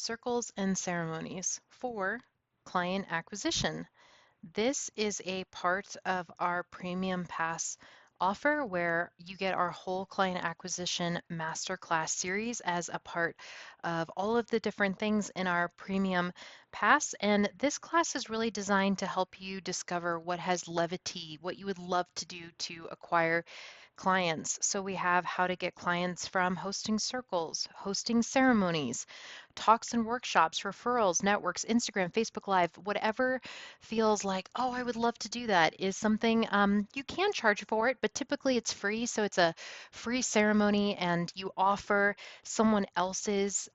Circles and Ceremonies for client acquisition. This is a part of our Premium Pass offer where you get our whole client acquisition masterclass series as a part of all of the different things in our Premium Pass. And this class is really designed to help you discover what has levity, what you would love to do to acquire clients. So we have how to get clients from hosting circles, hosting ceremonies, talks and workshops, referrals, networks, Instagram, Facebook Live, whatever feels like, oh, I would love to do that is something you can charge for it, but typically it's free. So it's a free ceremony and you offer someone else's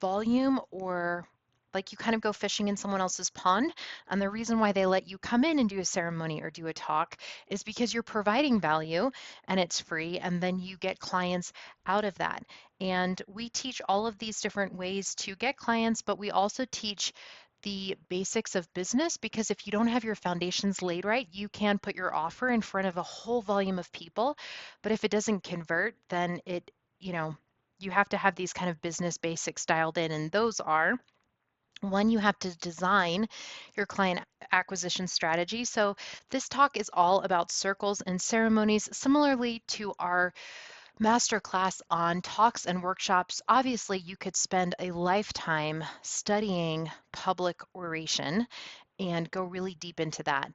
volume or like you kind of go fishing in someone else's pond. And the reason why they let you come in and do a ceremony or do a talk is because you're providing value and it's free. And then you get clients out of that. And we teach all of these different ways to get clients, but we also teach the basics of business because if you don't have your foundations laid right, you can put your offer in front of a whole volume of people. But if it doesn't convert, then you have to have these kind of business basics dialed in. And those are one, you have to design your client acquisition strategy. So this talk is all about circles and ceremonies, similarly to our masterclass on talks and workshops. Obviously, you could spend a lifetime studying public oration and go really deep into that.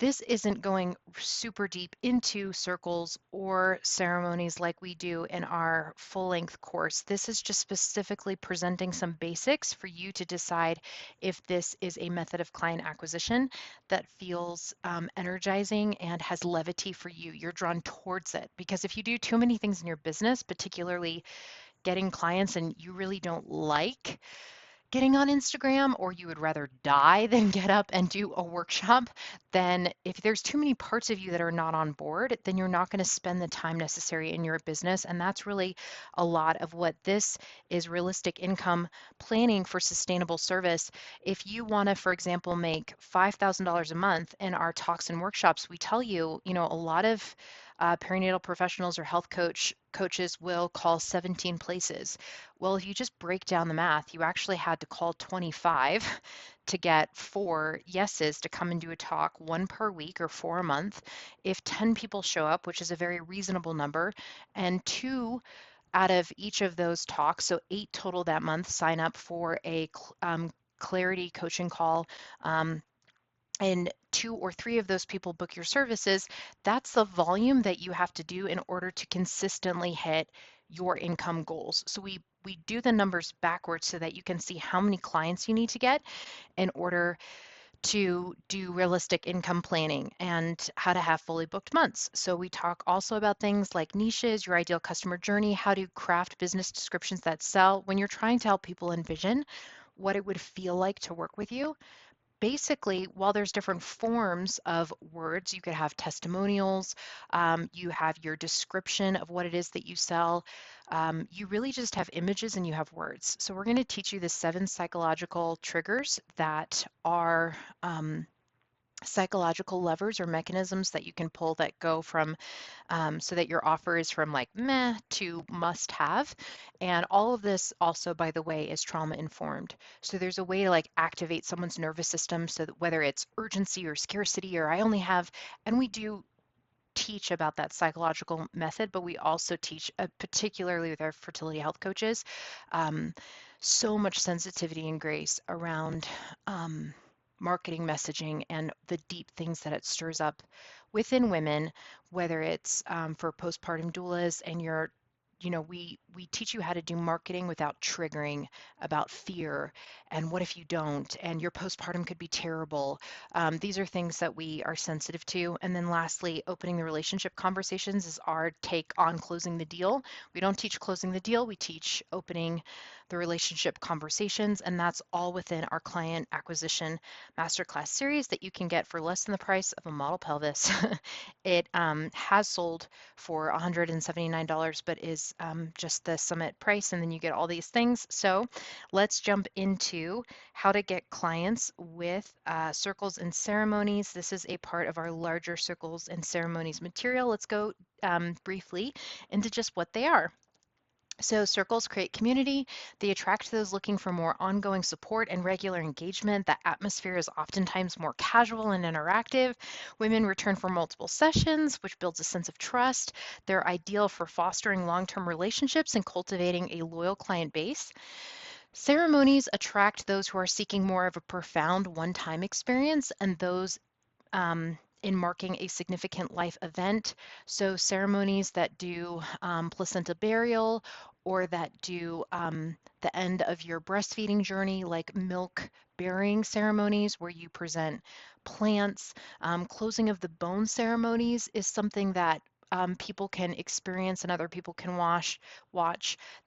This isn't going super deep into circles or ceremonies like we do in our full-length course. This is just specifically presenting some basics for you to decide if this is a method of client acquisition that feels energizing and has levity for you. You're drawn towards it because if you do too many things in your business, particularly getting clients and you really don't like getting on Instagram, or you would rather die than get up and do a workshop, then if there's too many parts of you that are not on board, then you're not going to spend the time necessary in your business. And that's really a lot of what this is: realistic income planning for sustainable service. If you want to, for example, make $5,000 a month in our talks and workshops, we tell you, a lot of perinatal professionals or health coaches will call 17 places. Well, if you just break down the math, you actually had to call 25 to get 4 yeses to come and do a talk, 1 per week or 4 a month. If 10 people show up, which is a very reasonable number, and 2 out of each of those talks, so 8 total that month, sign up for a clarity coaching call. And 2 or 3 of those people book your services, that's the volume that you have to do in order to consistently hit your income goals. So we do the numbers backwards so that you can see how many clients you need to get in order to do realistic income planning and how to have fully booked months. So we talk also about things like niches, your ideal customer journey, how to craft business descriptions that sell when you're trying to help people envision what it would feel like to work with you. Basically, while there's different forms of words, you could have testimonials, you have your description of what it is that you sell. You really just have images and you have words. So we're going to teach you the 7 psychological triggers that are psychological levers or mechanisms that you can pull that go from so that your offer is from like meh to must have. And all of this also, by the way, is trauma informed. So there's a way to like activate someone's nervous system so that whether it's urgency or scarcity or I only have, and we do teach about that psychological method, but we also teach, particularly with our fertility health coaches, so much sensitivity and grace around marketing messaging and the deep things that it stirs up within women, whether it's for postpartum doulas and we teach you how to do marketing without triggering about fear and what if you don't and your postpartum could be terrible. These are things that we are sensitive to. And then lastly, opening the relationship conversations is our take on closing the deal. We don't teach closing the deal, we teach opening the relationship conversations, and that's all within our client acquisition masterclass series that you can get for less than the price of a model pelvis. It has sold for $179, but is just the summit price, and then you get all these things. So let's jump into how to get clients with circles and ceremonies. This is a part of our larger circles and ceremonies material. Let's go briefly into just what they are. So circles create community. They attract those looking for more ongoing support and regular engagement. The atmosphere is oftentimes more casual and interactive. Women return for multiple sessions, which builds a sense of trust. They're ideal for fostering long-term relationships and cultivating a loyal client base. Ceremonies attract those who are seeking more of a profound one-time experience and those in marking a significant life event. So ceremonies that do placenta burial or that do the end of your breastfeeding journey, like milk bearing ceremonies where you present plants. Closing of the bone ceremonies is something that people can experience and other people can watch.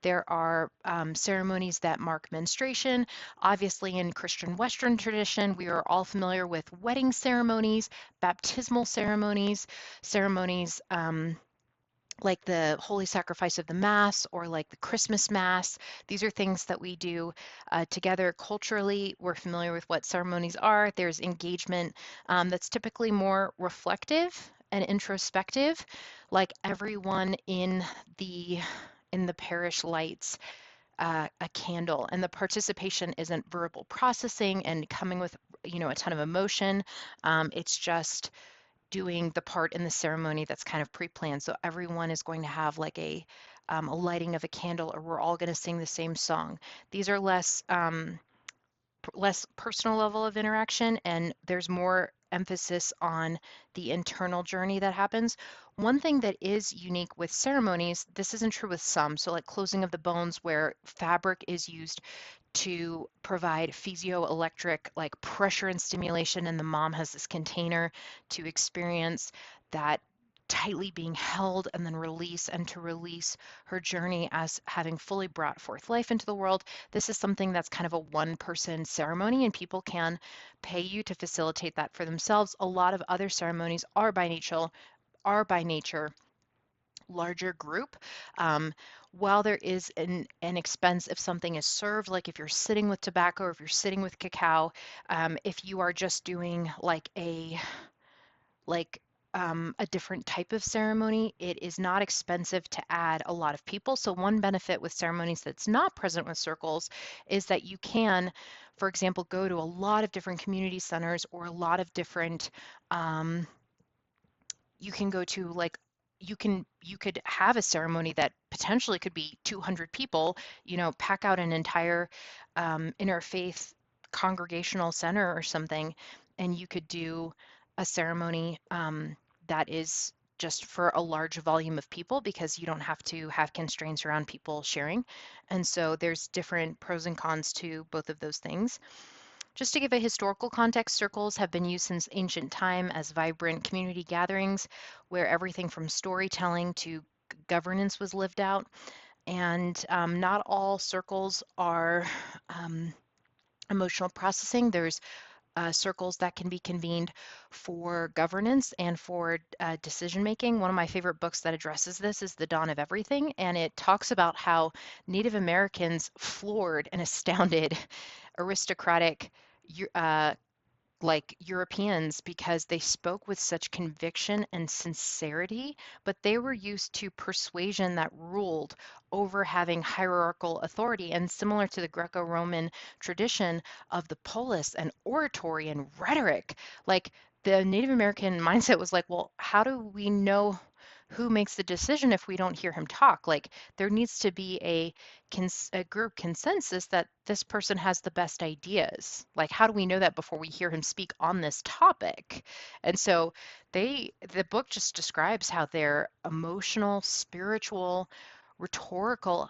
There are ceremonies that mark menstruation. Obviously, in Christian Western tradition, we are all familiar with wedding ceremonies, baptismal ceremonies, ceremonies like the Holy Sacrifice of the Mass or like the Christmas Mass. These are things that we do together culturally. We're familiar with what ceremonies are. There's engagement that's typically more reflective and introspective, like everyone the in the parish lights a candle, and the participation isn't verbal processing and coming with a ton of emotion. It's just doing the part in the ceremony that's kind of pre-planned. So everyone is going to have like a lighting of a candle, or we're all going to sing the same song. These are less personal level of interaction, and there's more emphasis on the internal journey that happens. One thing that is unique with ceremonies, this isn't true with some, so like closing of the bones where fabric is used to provide physioelectric like pressure and stimulation, and the mom has this container to experience that tightly being held and then release, and to release her journey as having fully brought forth life into the world. This is something that's kind of a one-person ceremony, and people can pay you to facilitate that for themselves. A lot of other ceremonies are by nature larger group. Um, while there is an expense if something is served, like if you're sitting with tobacco or if you're sitting with cacao, if you are just doing like a different type of ceremony, it is not expensive to add a lot of people. So one benefit with ceremonies that's not present with circles is that you can, for example, go to a lot of different community centers or a lot of different um, you can go to like you could have a ceremony that potentially could be 200 people, pack out an entire interfaith congregational center or something, and you could do a ceremony that is just for a large volume of people because you don't have to have constraints around people sharing. And so there's different pros and cons to both of those things. Just to give a historical context, circles have been used since ancient time as vibrant community gatherings where everything from storytelling to governance was lived out. And not all circles are um, emotional processing. There's circles that can be convened for governance and for decision making. One of my favorite books that addresses this is The Dawn of Everything, and it talks about how Native Americans floored and astounded aristocratic uh, like Europeans because they spoke with such conviction and sincerity, but they were used to persuasion that ruled over having hierarchical authority. And similar to the Greco-Roman tradition of the polis and oratory and rhetoric, like the Native American mindset was like, well, how do we know who makes the decision if we don't hear him talk? Like there needs to be a group consensus that this person has the best ideas. Like, how do we know that before we hear him speak on this topic? And so the book just describes how their emotional, spiritual, rhetorical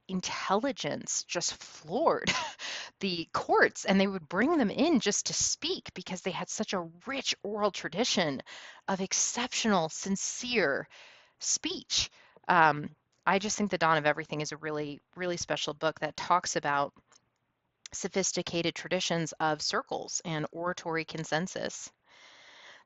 intelligence just floored the courts, and they would bring them in just to speak because they had such a rich oral tradition of exceptional, sincere speech. Um, I just think The Dawn of Everything is a really, really special book that talks about sophisticated traditions of circles and oratory consensus.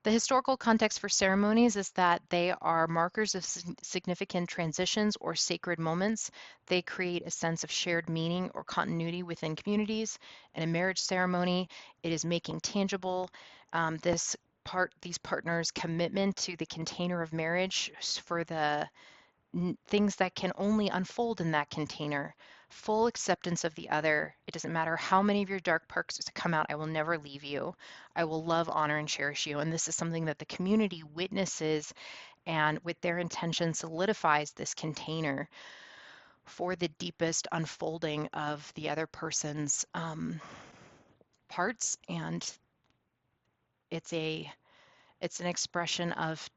The historical context for ceremonies is that they are markers of significant transitions or sacred moments. They create a sense of shared meaning or continuity within communities. In a marriage ceremony, it is making tangible these partners' commitment to the container of marriage for the things that can only unfold in that container. Full acceptance of the other. It doesn't matter how many of your dark perks come out. I will never leave you. I will love, honor, and cherish you. And this is something that the community witnesses and with their intention solidifies this container for the deepest unfolding of the other person's parts. And it's a it's an expression of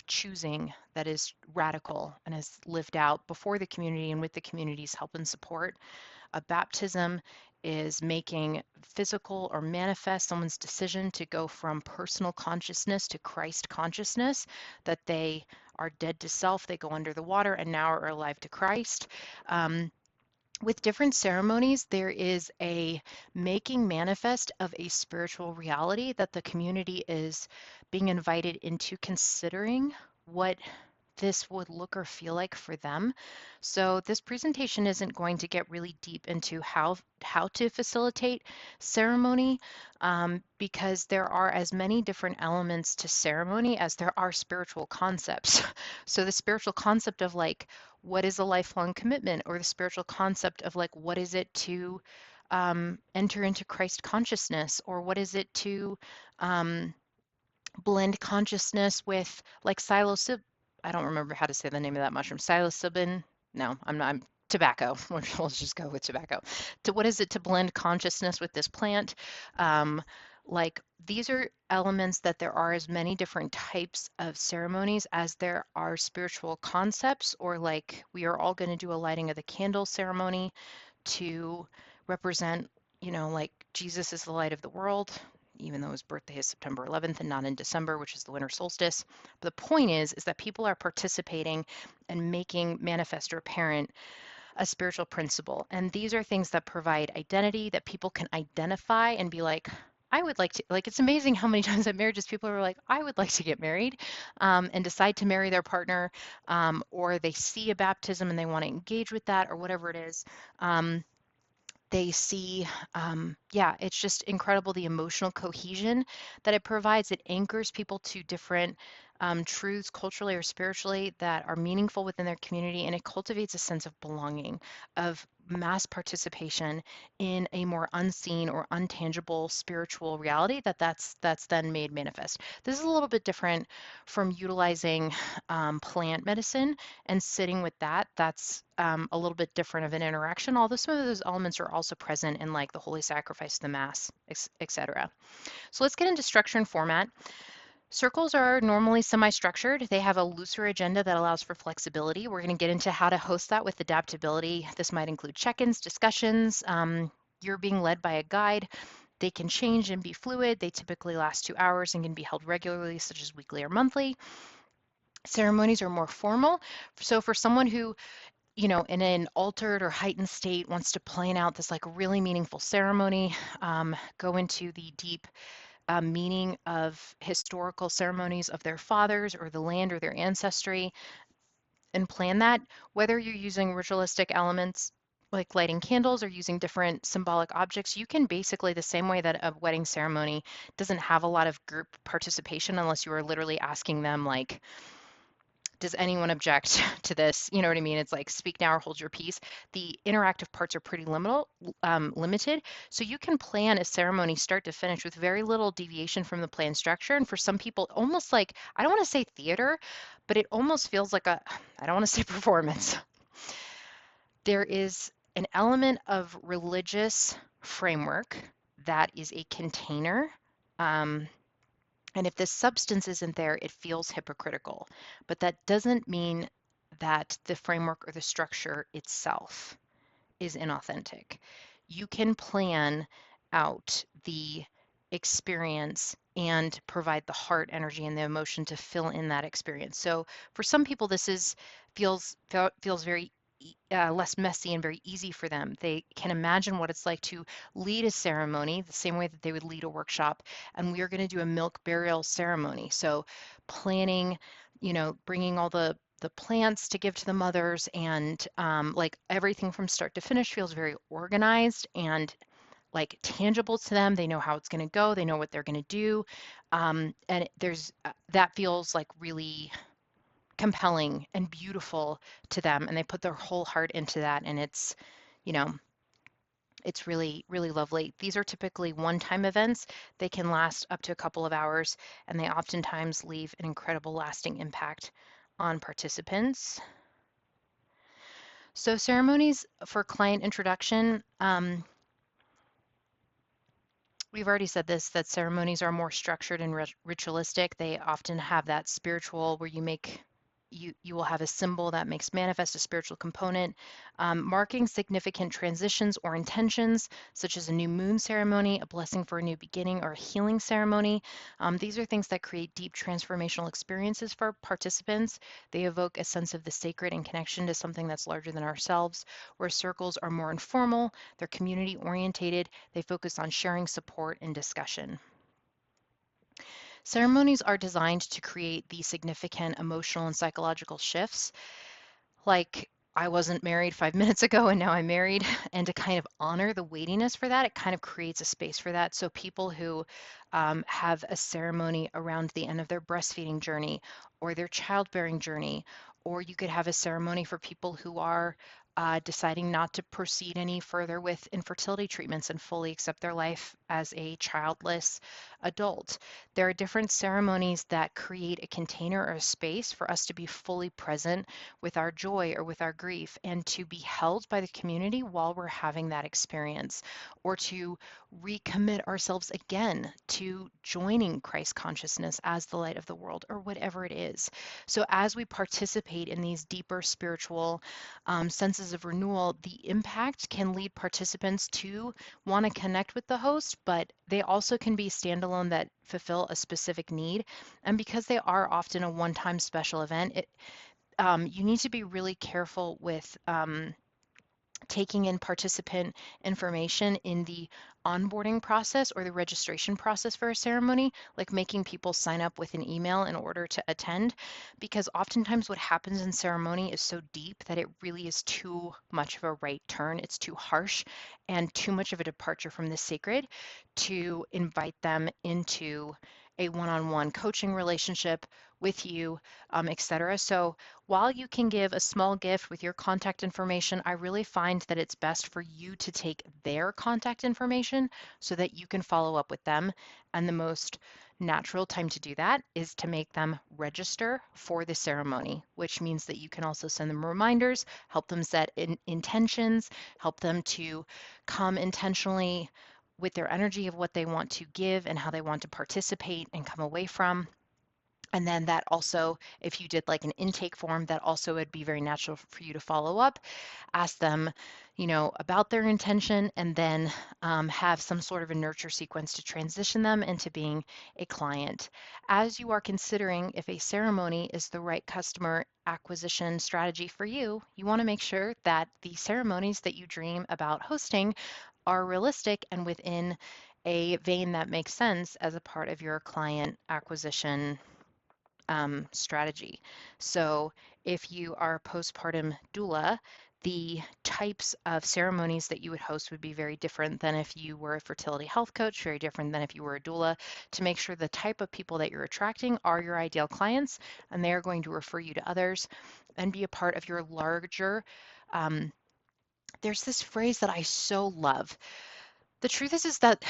choosing that is radical and is lived out before the community and with the community's help and support. A baptism is making physical or manifest someone's decision to go from personal consciousness to Christ consciousness, that they are dead to self, they go under the water, and now are alive to Christ. With different ceremonies, there is a making manifest of a spiritual reality that the community is being invited into considering what this would look or feel like for them. So this presentation isn't going to get really deep into how to facilitate ceremony, because there are as many different elements to ceremony as there are spiritual concepts. So the spiritual concept of like, what is a lifelong commitment, or the spiritual concept of like, what is it to enter into Christ consciousness, or what is it to blend consciousness with like psilocybin. I don't remember how to say the name of that mushroom. Psilocybin. No, I'm not. I'm tobacco. We'll just go with tobacco. To what is it to blend consciousness with this plant? Um, like these are elements that there are as many different types of ceremonies as there are spiritual concepts, or like we are all going to do a lighting of the candle ceremony to represent, like Jesus is the light of the world, even though his birthday is September 11th and not in December, which is the winter solstice. But the point is that people are participating and making manifest or apparent a spiritual principle. And these are things that provide identity that people can identify and be like, I would like to, like, it's amazing how many times at marriages people are like, I would like to get married, and decide to marry their partner, or they see a baptism and they want to engage with that, or whatever it is. They see, yeah, it's just incredible the emotional cohesion that it provides. It anchors people to different truths culturally or spiritually that are meaningful within their community, and it cultivates a sense of belonging, of mass participation in a more unseen or untangible spiritual reality that's then made manifest. This is a little bit different from utilizing plant medicine and sitting with that. That's a little bit different of an interaction, although some of those elements are also present in like the holy sacrifice, the mass, etc. So let's get into structure and format. Circles are normally semi-structured. They have a looser agenda that allows for flexibility. We're going to get into how to host that with adaptability. This might include check-ins, discussions. You're being led by a guide. They can change and be fluid. They typically last 2 hours and can be held regularly, such as weekly or monthly. Ceremonies are more formal. So for someone who, in an altered or heightened state wants to plan out this like really meaningful ceremony, go into the deep meaning of historical ceremonies of their fathers or the land or their ancestry, and plan that, whether you're using ritualistic elements like lighting candles or using different symbolic objects, you can basically, the same way that a wedding ceremony doesn't have a lot of group participation unless you are literally asking them like, does anyone object to this? You know what I mean? It's like speak now or hold your peace. The interactive parts are pretty limited. So you can plan a ceremony start to finish with very little deviation from the planned structure. And for some people, almost like, I don't want to say theater, but it almost feels like I don't want to say performance. There is an element of religious framework that is a container. And if this substance isn't there, it feels hypocritical. But that doesn't mean that the framework or the structure itself is inauthentic. You can plan out the experience and provide the heart energy and the emotion to fill in that experience. So for some people, this feels very less messy and very easy for them. They can imagine what it's like to lead a ceremony the same way that they would lead a workshop. And we are going to do a milk burial ceremony. So planning, bringing all the plants to give to the mothers, and like everything from start to finish feels very organized and like tangible to them. They know how it's going to go. They know what they're going to do. And there's that feels like really compelling and beautiful to them, and they put their whole heart into that, and you know, it's really, really lovely. These are typically one-time events. They can last up to a couple of hours, and they oftentimes leave an incredible lasting impact on participants. So ceremonies for client introduction, we've already said this, that ceremonies are more structured and ritualistic. They often have that spiritual where you will have a symbol that makes manifest a spiritual component, marking significant transitions or intentions, such as a new moon ceremony, a blessing for a new beginning, or a healing ceremony. These are things that create deep transformational experiences for participants. They evoke a sense of the sacred and connection to something that's larger than ourselves, where circles are more informal, they're community orientated, they focus on sharing, support, and discussion. Ceremonies are designed to create these significant emotional and psychological shifts, like I wasn't married 5 minutes ago and now I'm married, and to kind of honor the weightiness for that, it kind of creates a space for that. So people who have a ceremony around the end of their breastfeeding journey or their childbearing journey, or you could have a ceremony for people who are deciding not to proceed any further with infertility treatments and fully accept their life as a childless adult. There are different ceremonies that create a container or a space for us to be fully present with our joy or with our grief, and to be held by the community while we're having that experience, or to recommit ourselves again to joining Christ consciousness as the light of the world, or whatever it is. So as we participate in these deeper spiritual senses of renewal, the impact can lead participants to want to connect with the host, but they also can be standalone that fulfill a specific need. And because they are often a one-time special event, you need to be really careful with taking in participant information in the onboarding process or the registration process for a ceremony, like making people sign up with an email in order to attend, because oftentimes what happens in ceremony is so deep that it really is too much of a right turn. It's too harsh and too much of a departure from the sacred to invite them into a one-on-one coaching relationship with you, etc. So while you can give a small gift with your contact information, I really find that it's best for you to take their contact information so that you can follow up with them. And the most natural time to do that is to make them register for the ceremony, which means that you can also send them reminders, help them set intentions, help them to come intentionally with their energy of what they want to give and how they want to participate and come away from. And then that also, if you did like an intake form, that also would be very natural for you to follow up, ask them, about their intention, and then have some sort of a nurture sequence to transition them into being a client. As you are considering if a ceremony is the right customer acquisition strategy for you, you want to make sure that the ceremonies that you dream about hosting are realistic and within a vein that makes sense as a part of your client acquisition strategy. So if you are a postpartum doula, the types of ceremonies that you would host would be very different than if you were a fertility health coach, very different than if you were a doula, to make sure the type of people that you're attracting are your ideal clients, and they are going to refer you to others and be a part of your larger. Um, there's this phrase that I so love. The truth is that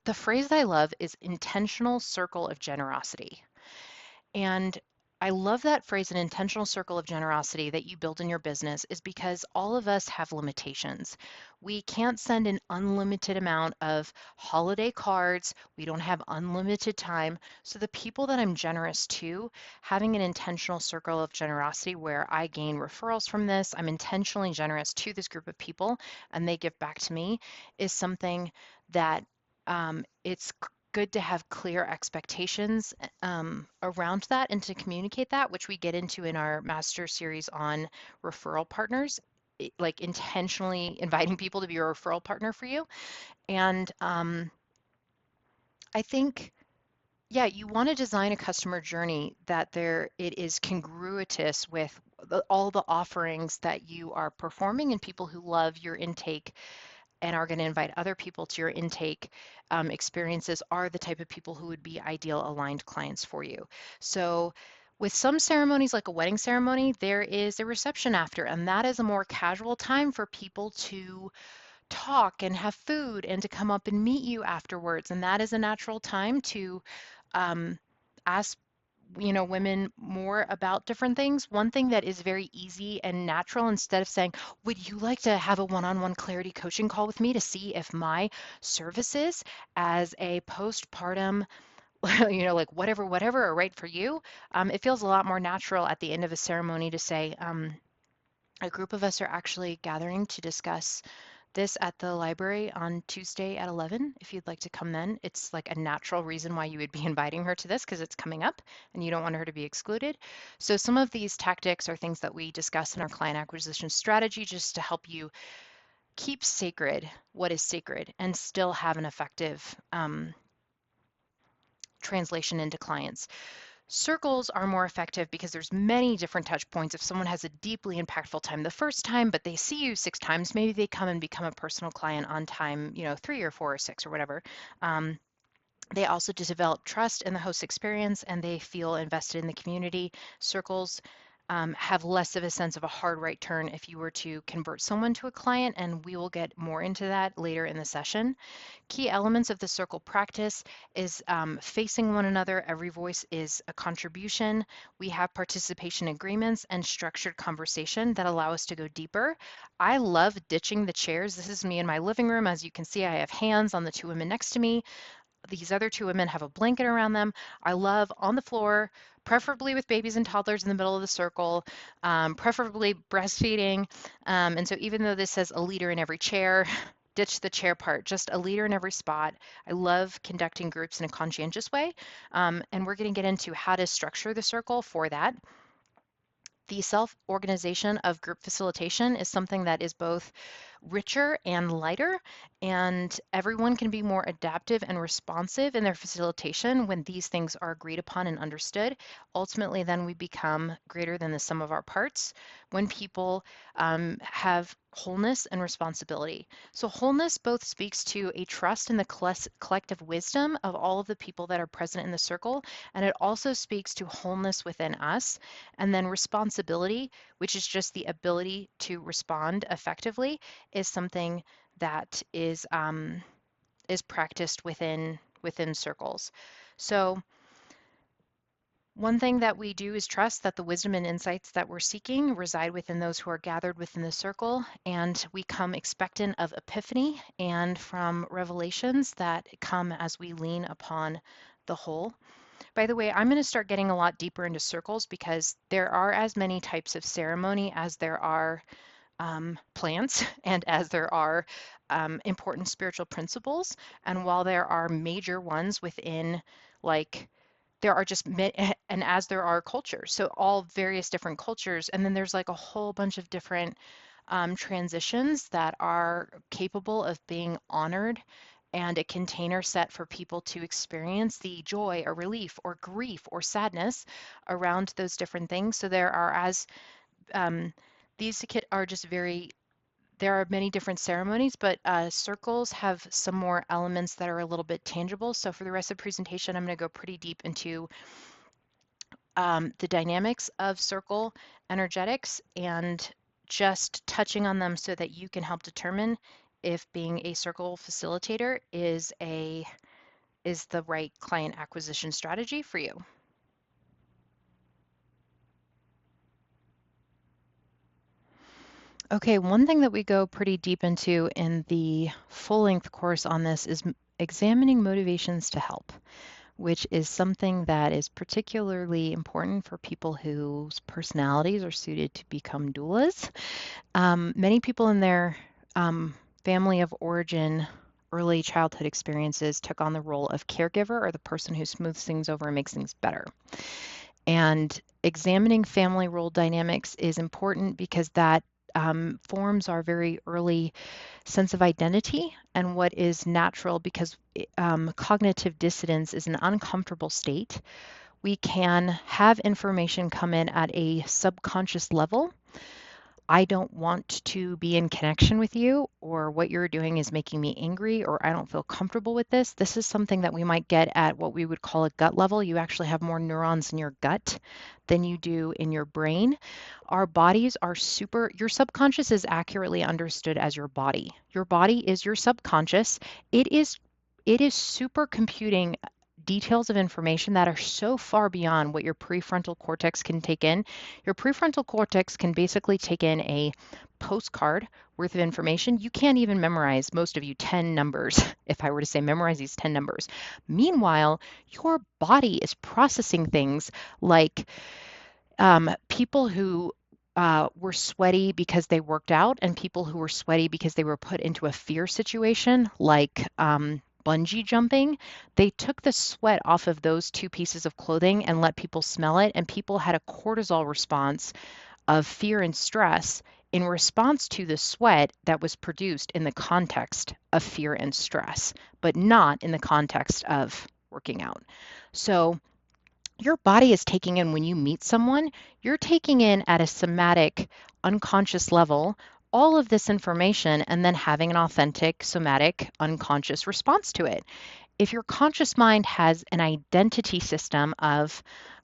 the phrase that I love is intentional circle of generosity. And I love that phrase, an intentional circle of generosity that you build in your business, is because all of us have limitations. We can't send an unlimited amount of holiday cards. We don't have unlimited time. So the people that I'm generous to, having an intentional circle of generosity where I gain referrals from this, I'm intentionally generous to this group of people and they give back to me, is something that it's good to have clear expectations around that and to communicate that, which we get into in our master series on referral partners, like intentionally inviting people to be a referral partner for you. And I think, yeah, you want to design a customer journey that it is congruous with all the offerings that you are performing, and people who love your intake and are going to invite other people to your intake experiences are the type of people who would be ideal aligned clients for you. So With some ceremonies, like a wedding ceremony, there is a reception after, and that is a more casual time for people to talk and have food and to come up and meet you afterwards. And that is a natural time to um, ask women more about different things. One thing that is very easy and natural, instead of saying, would you like to have a one-on-one clarity coaching call with me to see if my services as a postpartum, like whatever are right for you? It feels a lot more natural at the end of a ceremony to say, a group of us are actually gathering to discuss this at the library on Tuesday at 11. If you'd like to come then, it's like a natural reason why you would be inviting her to this because it's coming up and you don't want her to be excluded. So some of these tactics are things that we discuss in our client acquisition strategy just to help you keep sacred what is sacred and still have an effective translation into clients. Circles are more effective because there's many different touch points. If someone has a deeply impactful time the first time, but they see you 6 times, maybe they come and become a personal client on time, 3 or 4 or 6 or whatever. They also develop trust in the host experience and they feel invested in the community. Circles have less of a sense of a hard right turn if you were to convert someone to a client, and we will get more into that later in the session. Key elements of the circle practice is facing one another. Every voice is a contribution. We have participation agreements and structured conversation that allow us to go deeper. I love ditching the chairs. This is me in my living room. As you can see, I have hands on the 2 women next to me. These other 2 women have a blanket around them. I love on the floor, preferably with babies and toddlers in the middle of the circle, preferably breastfeeding. And so even though this says a leader in every chair, ditch the chair part, just a leader in every spot. I love conducting groups in a conscientious way. And we're going to get into how to structure the circle for that. The self-organization of group facilitation is something that is both richer and lighter, and everyone can be more adaptive and responsive in their facilitation when these things are agreed upon and understood. Ultimately, then we become greater than the sum of our parts when people have wholeness and responsibility. So wholeness both speaks to a trust in the collective wisdom of all of the people that are present in the circle, and it also speaks to wholeness within us. And then responsibility, which is just the ability to respond effectively, is something that is practiced within circles. So one thing that we do is trust that the wisdom and insights that we're seeking reside within those who are gathered within the circle, and we come expectant of epiphany and from revelations that come as we lean upon the whole. By the way, I'm going to start getting a lot deeper into circles because there are as many types of ceremony as there are plants and as there are important spiritual principles. And while there are major ones within, like, there are just, and as there are cultures, so all various different cultures, and then there's like a whole bunch of different transitions that are capable of being honored and a container set for people to experience the joy or relief or grief or sadness around those different things. So there are these are just there are many different ceremonies, but circles have some more elements that are a little bit tangible. So for the rest of the presentation, I'm going to go pretty deep into the dynamics of circle energetics and just touching on them so that you can help determine if being a circle facilitator is the right client acquisition strategy for you. Okay, one thing that we go pretty deep into in the full-length course on this is examining motivations to help, which is something that is particularly important for people whose personalities are suited to become doulas. Many people in their family of origin, early childhood experiences took on the role of caregiver or the person who smooths things over and makes things better. And examining family role dynamics is important because that forms our very early sense of identity and what is natural, because cognitive dissonance is an uncomfortable state. We can have information come in at a subconscious level I don't want to be in connection with you, or what you're doing is making me angry, or I don't feel comfortable with this. This is something that we might get at what we would call a gut level. You actually have more neurons in your gut than you do in your brain. Our bodies are your subconscious is accurately understood as your body. Your body is your subconscious. It is super computing details of information that are so far beyond what your prefrontal cortex can take in. Your prefrontal cortex can basically take in a postcard worth of information. You can't even memorize, most of you, 10 numbers. If I were to say memorize these 10 numbers. Meanwhile, your body is processing things like people who were sweaty because they worked out, and people who were sweaty because they were put into a fear situation, like bungee jumping. They took the sweat off of those two pieces of clothing and let people smell it, and people had a cortisol response of fear and stress in response to the sweat that was produced in the context of fear and stress, but not in the context of working out. So your body is taking in, when you meet someone, you're taking in at a somatic, unconscious level all of this information and then having an authentic, somatic, unconscious response to it. If your conscious mind has an identity system of,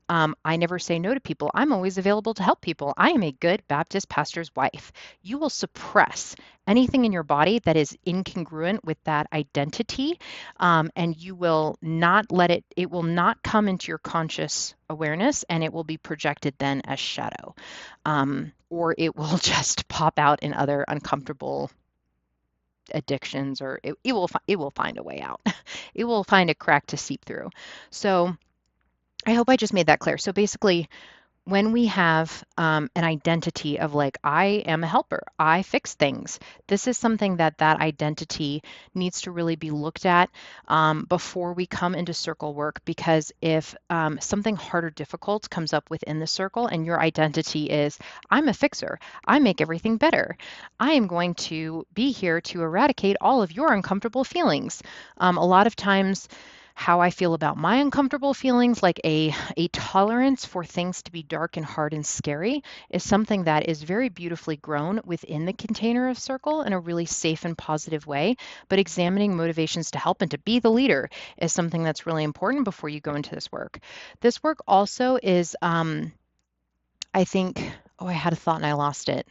I never say no to people, I'm always available to help people, I am a good Baptist pastor's wife, you will suppress anything in your body that is incongruent with that identity, and you will not let it will not come into your conscious awareness, and it will be projected then as shadow, or it will just pop out in other uncomfortable addictions, or it will find a way out. It will find a crack to seep through. So I hope I just made that clear. So basically, when we have an identity of like, I am a helper, I fix things, this is something that identity needs to really be looked at before we come into circle work. Because if something hard or difficult comes up within the circle and your identity is, I'm a fixer, I make everything better, I am going to be here to eradicate all of your uncomfortable feelings. A lot of times, how I feel about my uncomfortable feelings, like a tolerance for things to be dark and hard and scary, is something that is very beautifully grown within the container of circle in a really safe and positive way. But examining motivations to help and to be the leader is something that's really important before you go into this work. This work also is, I think, oh, I had a thought and I lost it.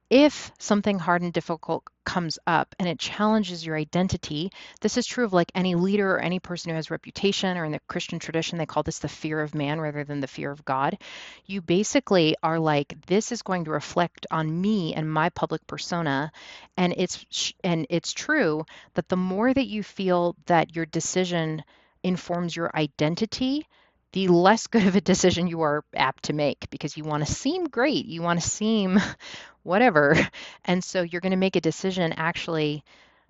If something hard and difficult comes up and it challenges your identity, this is true of like any leader or any person who has reputation, or in the Christian tradition, they call this the fear of man rather than the fear of God. You basically are like, this is going to reflect on me and my public persona. And it's true that the more that you feel that your decision informs your identity, the less good of a decision you are apt to make, because you want to seem great. You want to seem whatever. And so you're going to make a decision actually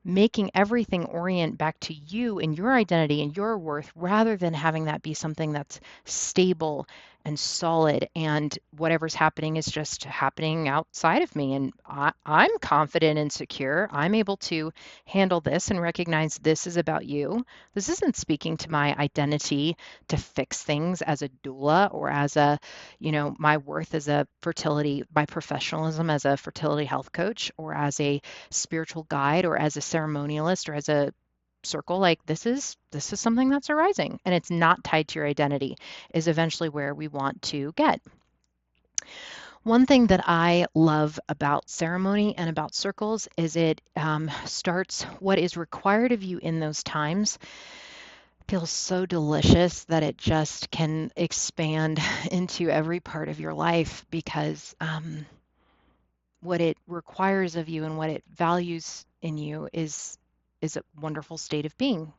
making everything orient back to you and your identity and your worth, rather than having that be something that's stable and solid, and whatever's happening is just happening outside of me. And I'm confident and secure. I'm able to handle this and recognize this is about you. This isn't speaking to my identity to fix things as a doula, or as a, my worth as a fertility, my professionalism as a fertility health coach, or as a spiritual guide, or as a ceremonialist, or as a circle. Like, this is something that's arising, and it's not tied to your identity, is eventually where we want to get. One thing that I love about ceremony and about circles is it starts what is required of you in those times feels so delicious that it just can expand into every part of your life, because what it requires of you and what it values in you is a wonderful state of being,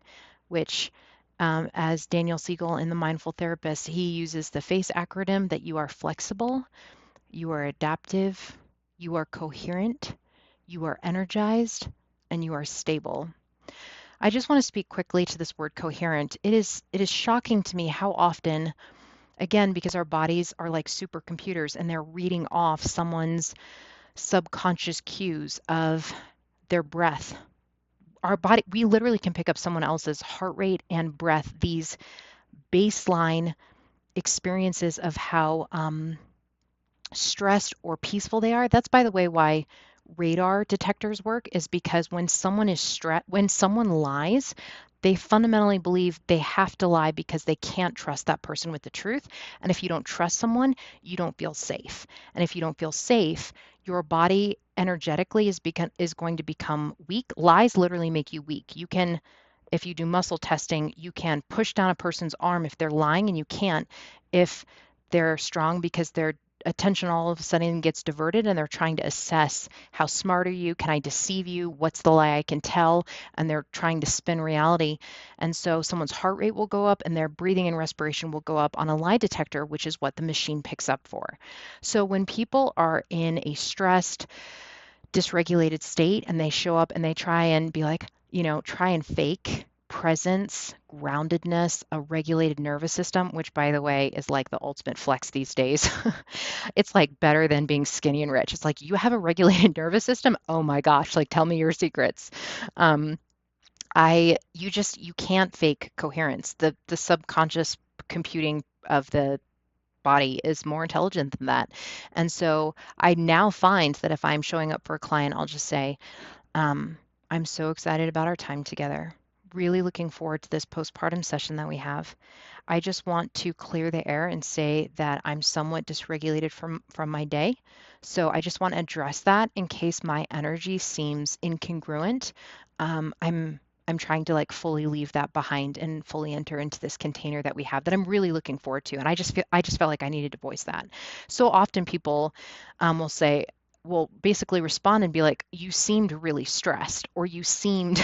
which, as Daniel Siegel in The Mindful Therapist, he uses the FACE acronym, that you are flexible, you are adaptive, you are coherent, you are energized, and you are stable. I just want to speak quickly to this word coherent. It is shocking to me how often, again, because our bodies are like supercomputers and they're reading off someone's subconscious cues of their breath. Our body, we literally can pick up someone else's heart rate and breath, these baseline experiences of how stressed or peaceful they are. That's, by the way, why radar detectors work, is because when someone is stressed, when someone lies, they fundamentally believe they have to lie because they can't trust that person with the truth. And if you don't trust someone, you don't feel safe. And if you don't feel safe, your body energetically is going to become weak. Lies literally make you weak. You can, if you do muscle testing, you can push down a person's arm if they're lying, and you can't if they're strong, because their attention all of a sudden gets diverted and they're trying to assess, how smart are you? Can I deceive you? What's the lie I can tell? And they're trying to spin reality. And so someone's heart rate will go up and their breathing and respiration will go up on a lie detector, which is what the machine picks up for. So when people are in a stressed, dysregulated state and they show up and they try and be like, try and fake presence, groundedness, a regulated nervous system, which, by the way, is like the ultimate flex these days. It's like better than being skinny and rich. It's like, you have a regulated nervous system. Oh my gosh, like, tell me your secrets. Um, you can't fake coherence. The subconscious computing of the body is more intelligent than that. And so I now find that if I'm showing up for a client, I'll just say, um, I'm so excited about our time together. Really looking forward to this postpartum session that we have. I just want to clear the air and say that I'm somewhat dysregulated from my day. So I just want to address that in case my energy seems incongruent. I'm trying to like fully leave that behind and fully enter into this container that we have that I'm really looking forward to. And I just felt like I needed to voice that. So often people will say, will basically respond and be like, you seemed really stressed, or you seemed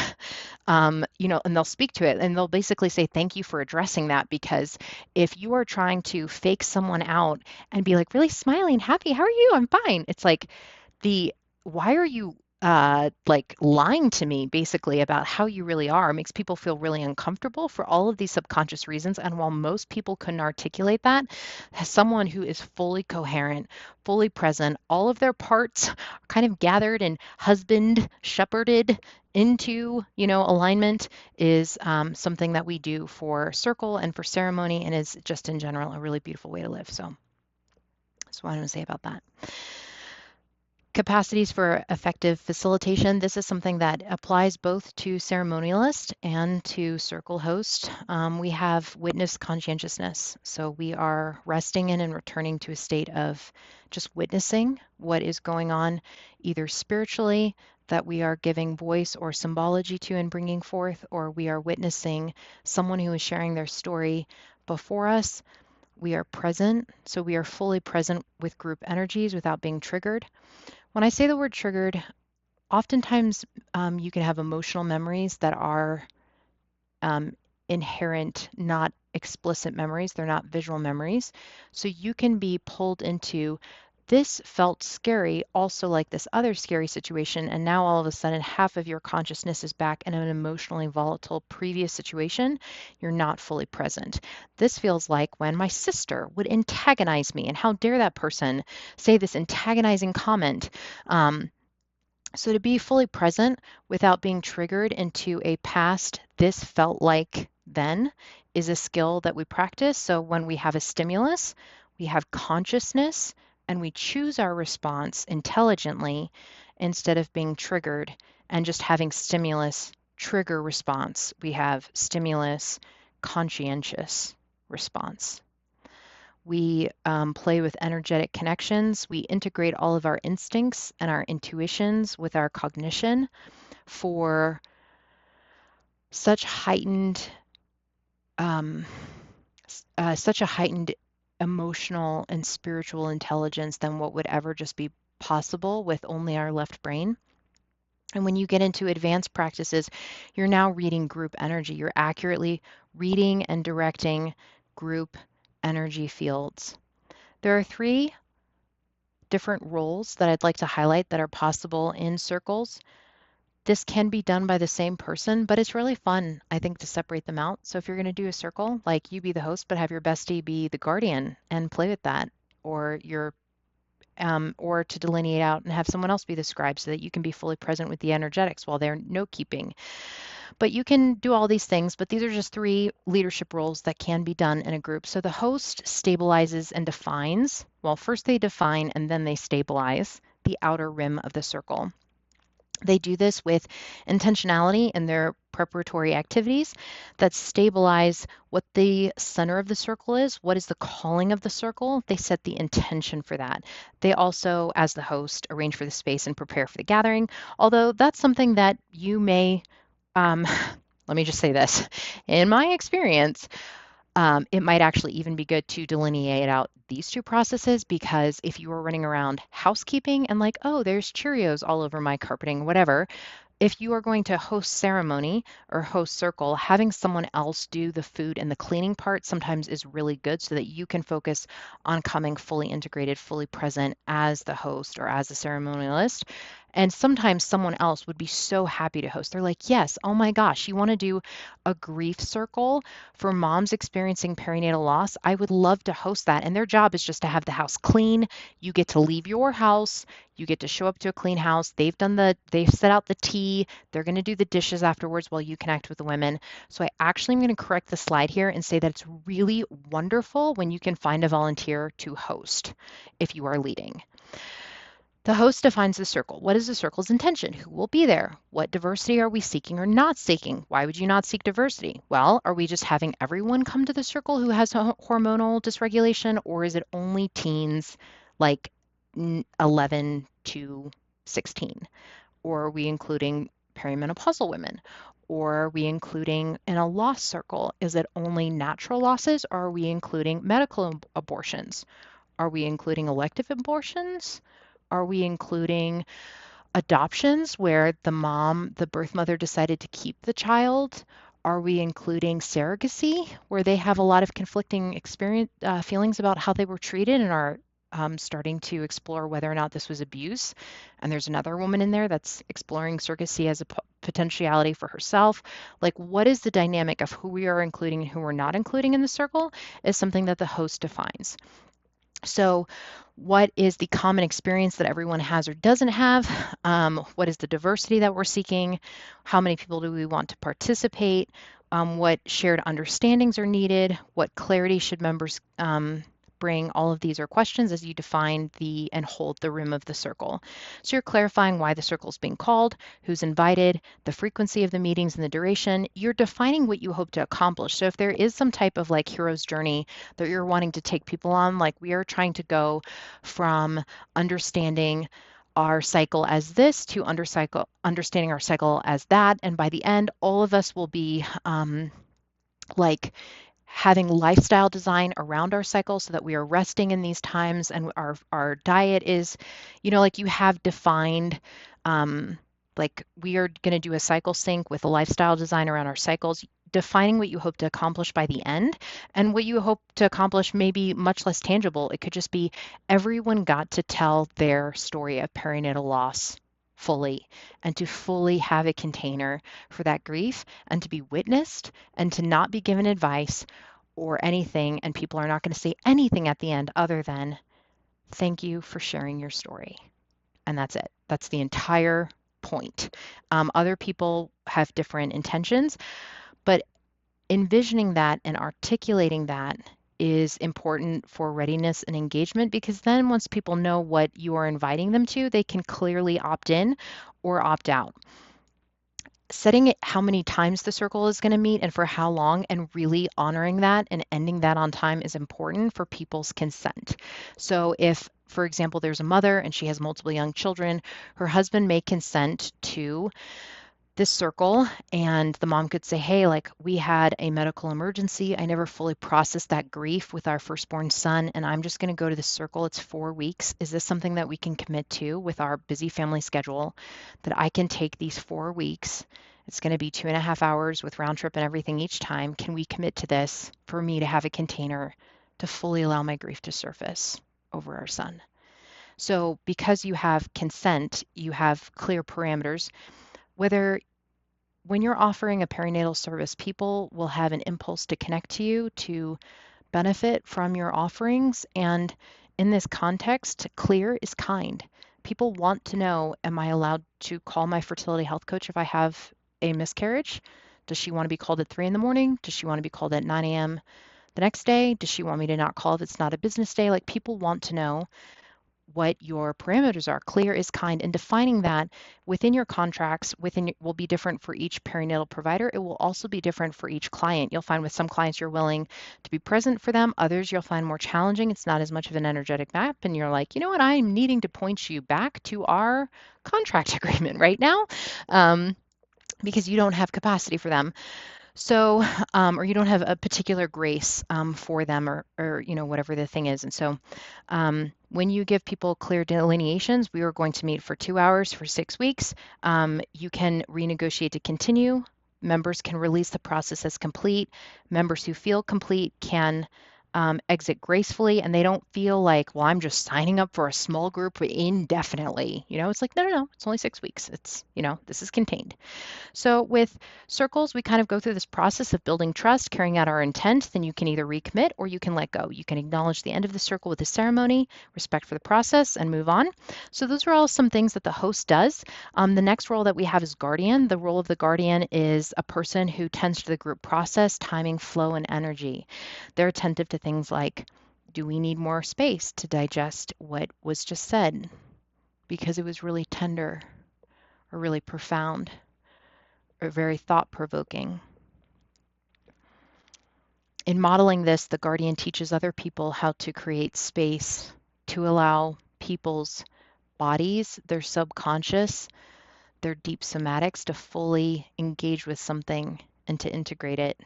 and they'll speak to it and they'll basically say, thank you for addressing that. Because if you are trying to fake someone out and be like really smiling, happy, how are you? I'm fine. It's like, the why are you like lying to me basically about how you really are? It makes people feel really uncomfortable for all of these subconscious reasons. And while most people couldn't articulate that, as someone who is fully coherent, fully present, all of their parts kind of gathered and husband shepherded into alignment, is something that we do for circle and for ceremony, and is just in general a really beautiful way to live. So that's what I want to say about that. Capacities for effective facilitation. This is something that applies both to ceremonialist and to circle host. We have witness conscientiousness. So we are resting in and returning to a state of just witnessing what is going on, either spiritually, that we are giving voice or symbology to and bringing forth, or we are witnessing someone who is sharing their story before us. We are present. So we are fully present with group energies without being triggered. When I say the word triggered, oftentimes you can have emotional memories that are um, inherent, not explicit memories. They're not visual memories. So you can be pulled into, this felt scary, also like this other scary situation. And now all of a sudden, half of your consciousness is back in an emotionally volatile previous situation. You're not fully present. This feels like when my sister would antagonize me, and how dare that person say this antagonizing comment. So to be fully present without being triggered into a past, this felt like then, is a skill that we practice. So when we have a stimulus, we have consciousness and we choose our response intelligently instead of being triggered and just having stimulus, trigger response. We have stimulus, conscientious response. We play with energetic connections. We integrate all of our instincts and our intuitions with our cognition for such heightened, um, such a heightened emotional and spiritual intelligence than what would ever just be possible with only our left brain. And when you get into advanced practices, you're now reading group energy. You're accurately reading and directing group energy fields. There are 3 different roles that I'd like to highlight that are possible in circles. This can be done by the same person, but it's really fun, I think, to separate them out. So if you're going to do a circle, like, you be the host, but have your bestie be the guardian and play with that, or or to delineate out and have someone else be the scribe so that you can be fully present with the energetics while they're note keeping. But you can do all these things, but these are just 3 leadership roles that can be done in a group. So the host stabilizes and defines, Well, first they define and then they stabilize the outer rim of the circle. They do this with intentionality in their preparatory activities that stabilize what the center of the circle is, what is the calling of the circle. They set the intention for that. They also, as the host, arrange for the space and prepare for the gathering, although that's something that you may, let me just say this, in my experience, it might actually even be good to delineate out these two processes, because if you are running around housekeeping and like, oh, there's Cheerios all over my carpeting, whatever, if you are going to host ceremony or host circle, having someone else do the food and the cleaning part sometimes is really good so that you can focus on coming fully integrated, fully present as the host or as the ceremonialist. And sometimes someone else would be so happy to host. They're like, yes, oh my gosh, you want to do a grief circle for moms experiencing perinatal loss? I would love to host that. And their job is just to have the house clean. You get to leave your house. You get to show up to a clean house. They've set out the tea. They're going to do the dishes afterwards while you connect with the women. So I actually am going to correct the slide here and say that it's really wonderful when you can find a volunteer to host if you are leading. The host defines the circle. What is the circle's intention? Who will be there? What diversity are we seeking or not seeking? Why would you not seek diversity? Well, are we just having everyone come to the circle who has hormonal dysregulation, or is it only teens like 11 to 16? Or are we including perimenopausal women? Or are we including in a loss circle? Is it only natural losses, or are we including medical abortions? Are we including elective abortions? Are we including adoptions where the birth mother decided to keep the child? Are we including surrogacy where they have a lot of conflicting feelings about how they were treated and are starting to explore whether or not this was abuse? And there's another woman in there that's exploring surrogacy as a potentiality for herself. Like, what is the dynamic of who we are including and who we're not including in the circle is something that the host defines. So what is the common experience that everyone has or doesn't have? What is the diversity that we're seeking? How many people do we want to participate? What shared understandings are needed? What clarity should members bring? All of these are questions as you define and hold the rim of the circle. So you're clarifying why the circle is being called, who's invited, the frequency of the meetings and the duration. You're defining what you hope to accomplish. So if there is some type of like hero's journey that you're wanting to take people on, like we are trying to go from understanding our cycle as this to understanding our cycle as that. And by the end, all of us will be like having lifestyle design around our cycle so that we are resting in these times, and our diet is, like you have defined, like we are going to do a cycle sync with a lifestyle design around our cycles, defining what you hope to accomplish by the end. And what you hope to accomplish may be much less tangible. It could just be everyone got to tell their story of perinatal loss fully, and to fully have a container for that grief, and to be witnessed, and to not be given advice or anything. And people are not going to say anything at the end other than, thank you for sharing your story. And that's it. That's the entire point. Other people have different intentions, but envisioning that and articulating that is important for readiness and engagement, because then once people know what you are inviting them to, they can clearly opt in or opt out. Setting it how many times the circle is going to meet and for how long, and really honoring that and ending that on time is important for people's consent. So if, for example, there's a mother and she has multiple young children, her husband may consent to this circle, and the mom could say, hey, like we had a medical emergency. I never fully processed that grief with our firstborn son, and I'm just going to go to the circle. It's 4 weeks. Is this something that we can commit to with our busy family schedule, that I can take these 4 weeks? It's going to be 2.5 hours with round trip and everything each time. Can we commit to this for me to have a container to fully allow my grief to surface over our son? So because you have consent, you have clear parameters. When you're offering a perinatal service, people will have an impulse to connect to you, to benefit from your offerings. And in this context, clear is kind. People want to know, am I allowed to call my fertility health coach if I have a miscarriage? Does she want to be called at 3 in the morning? Does she want to be called at 9 a.m. the next day? Does she want me to not call if it's not a business day? Like, people want to know what your parameters are. Clear is kind, and defining that within your contracts will be different for each perinatal provider. It will also be different for each client. You'll find with some clients you're willing to be present for them. Others you'll find more challenging. It's not as much of an energetic map, and you're like, you know what, I'm needing to point you back to our contract agreement right now, because you don't have capacity for them. So, or you don't have a particular grace for them, or whatever the thing is. And so, when you give people clear delineations, we are going to meet for 2 hours for 6 weeks. You can renegotiate to continue. Members can release the process as complete. Members who feel complete can exit gracefully, and they don't feel like, well, I'm just signing up for a small group indefinitely. It's like, no, it's only 6 weeks. It's, this is contained. So with circles, we kind of go through this process of building trust, carrying out our intent. Then you can either recommit or you can let go. You can acknowledge the end of the circle with a ceremony, respect for the process, and move on. So those are all some things that the host does. The next role that we have is guardian. The role of the guardian is a person who tends to the group process, timing, flow, and energy. They're attentive to things like, do we need more space to digest what was just said because it was really tender or really profound or very thought-provoking? In modeling this, the guardian teaches other people how to create space to allow people's bodies, their subconscious, their deep somatics to fully engage with something and to integrate it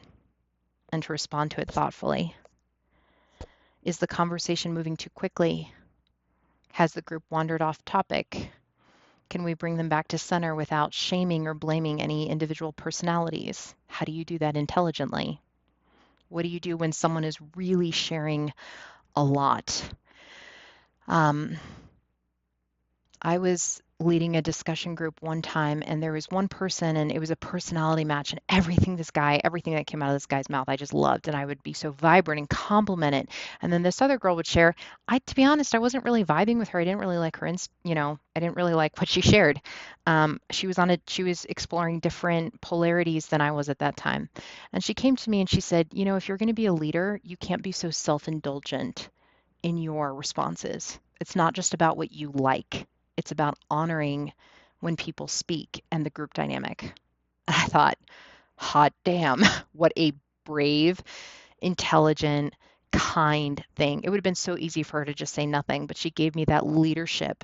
and to respond to it thoughtfully. Is the conversation moving too quickly? Has the group wandered off topic? Can we bring them back to center without shaming or blaming any individual personalities? How do you do that intelligently? What do you do when someone is really sharing a lot? I was leading a discussion group one time, and there was one person, and it was a personality match, and everything that came out of this guy's mouth, I just loved, and I would be so vibrant and compliment it. And then this other girl would share. To be honest, I wasn't really vibing with her. I didn't really like her, I didn't really like what she shared. She was exploring different polarities than I was at that time. And she came to me and she said, if you're going to be a leader, you can't be so self-indulgent in your responses. It's not just about what you like. It's about honoring when people speak and the group dynamic. I thought, hot damn, what a brave, intelligent, kind thing. It would have been so easy for her to just say nothing, but she gave me that leadership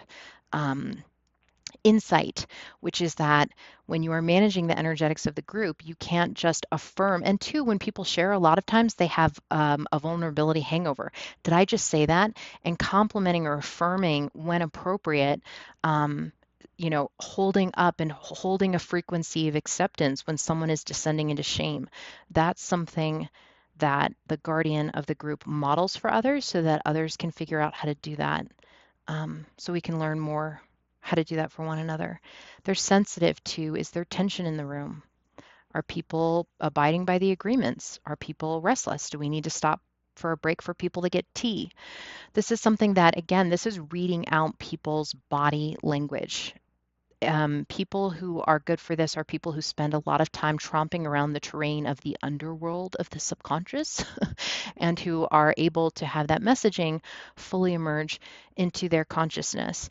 insight, which is that when you are managing the energetics of the group, you can't just affirm. And two, when people share, a lot of times they have a vulnerability hangover. Did I just say that? And complimenting or affirming when appropriate, holding up and holding a frequency of acceptance when someone is descending into shame. That's something that the guardian of the group models for others so that others can figure out how to do that. So we can learn more how to do that for one another. They're sensitive to, is there tension in the room? Are people abiding by the agreements? Are people restless? Do we need to stop for a break for people to get tea? This is something that, again, this is reading out people's body language. People who are good for this are people who spend a lot of time tromping around the terrain of the underworld of the subconscious and who are able to have that messaging fully emerge into their consciousness.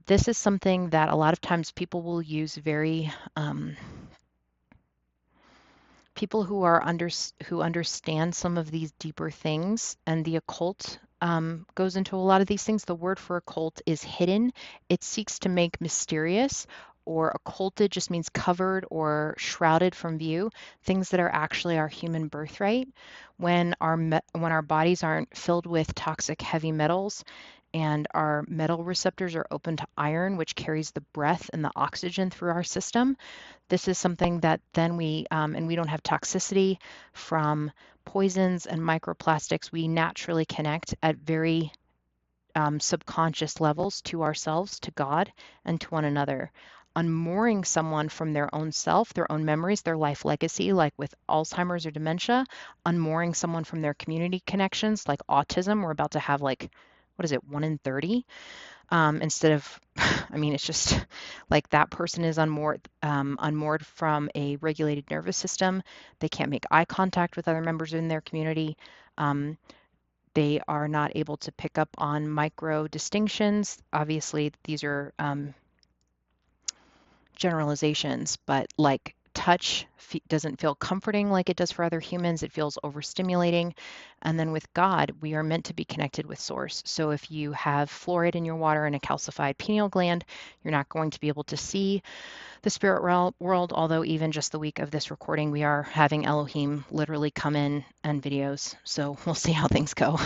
This is something that a lot of times people will use people who understand some of these deeper things, and the occult goes into a lot of these things. The word for occult is hidden. It seeks to make mysterious, or occulted just means covered or shrouded from view, things that are actually our human birthright. When our bodies aren't filled with toxic heavy metals, and our metal receptors are open to iron, which carries the breath and the oxygen through our system. This is something that then and we don't have toxicity from poisons and microplastics. We naturally connect at very subconscious levels to ourselves, to God, and to one another. Unmooring someone from their own self, their own memories, their life legacy, like with Alzheimer's or dementia, unmooring someone from their community connections, like autism. We're about to have 1 in 30? Instead of, it's just like that person is unmoored from a regulated nervous system. They can't make eye contact with other members in their community. They are not able to pick up on micro distinctions. Obviously, these are generalizations, but like touch doesn't feel comforting like it does for other humans. It feels overstimulating. And then with God, we are meant to be connected with source. So if you have fluoride in your water and a calcified pineal gland, you're not going to be able to see the spirit world, although even just the week of this recording, we are having Elohim literally come in and videos. So we'll see how things go.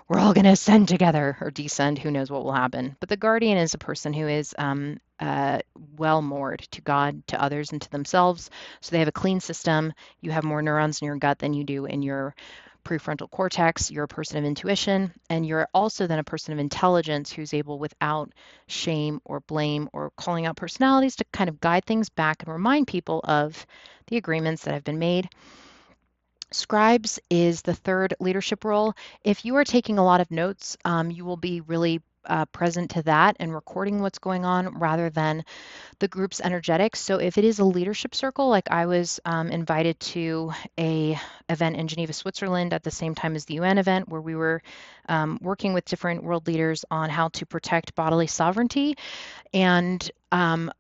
We're all going to ascend together or descend. Who knows what will happen? But the guardian is a person who is well moored to God, to others, and to themselves. So they have a clean system. You have more neurons in your gut than you do in your prefrontal cortex. You're a person of intuition, and you're also then a person of intelligence who's able, without shame or blame or calling out personalities, to kind of guide things back and remind people of the agreements that have been made. Scribes is the third leadership role. If you are taking a lot of notes, you will be really present to that and recording what's going on rather than the group's energetics. So if it is a leadership circle, like I was invited to a event in Geneva, Switzerland at the same time as the UN event, where we were working with different world leaders on how to protect bodily sovereignty. And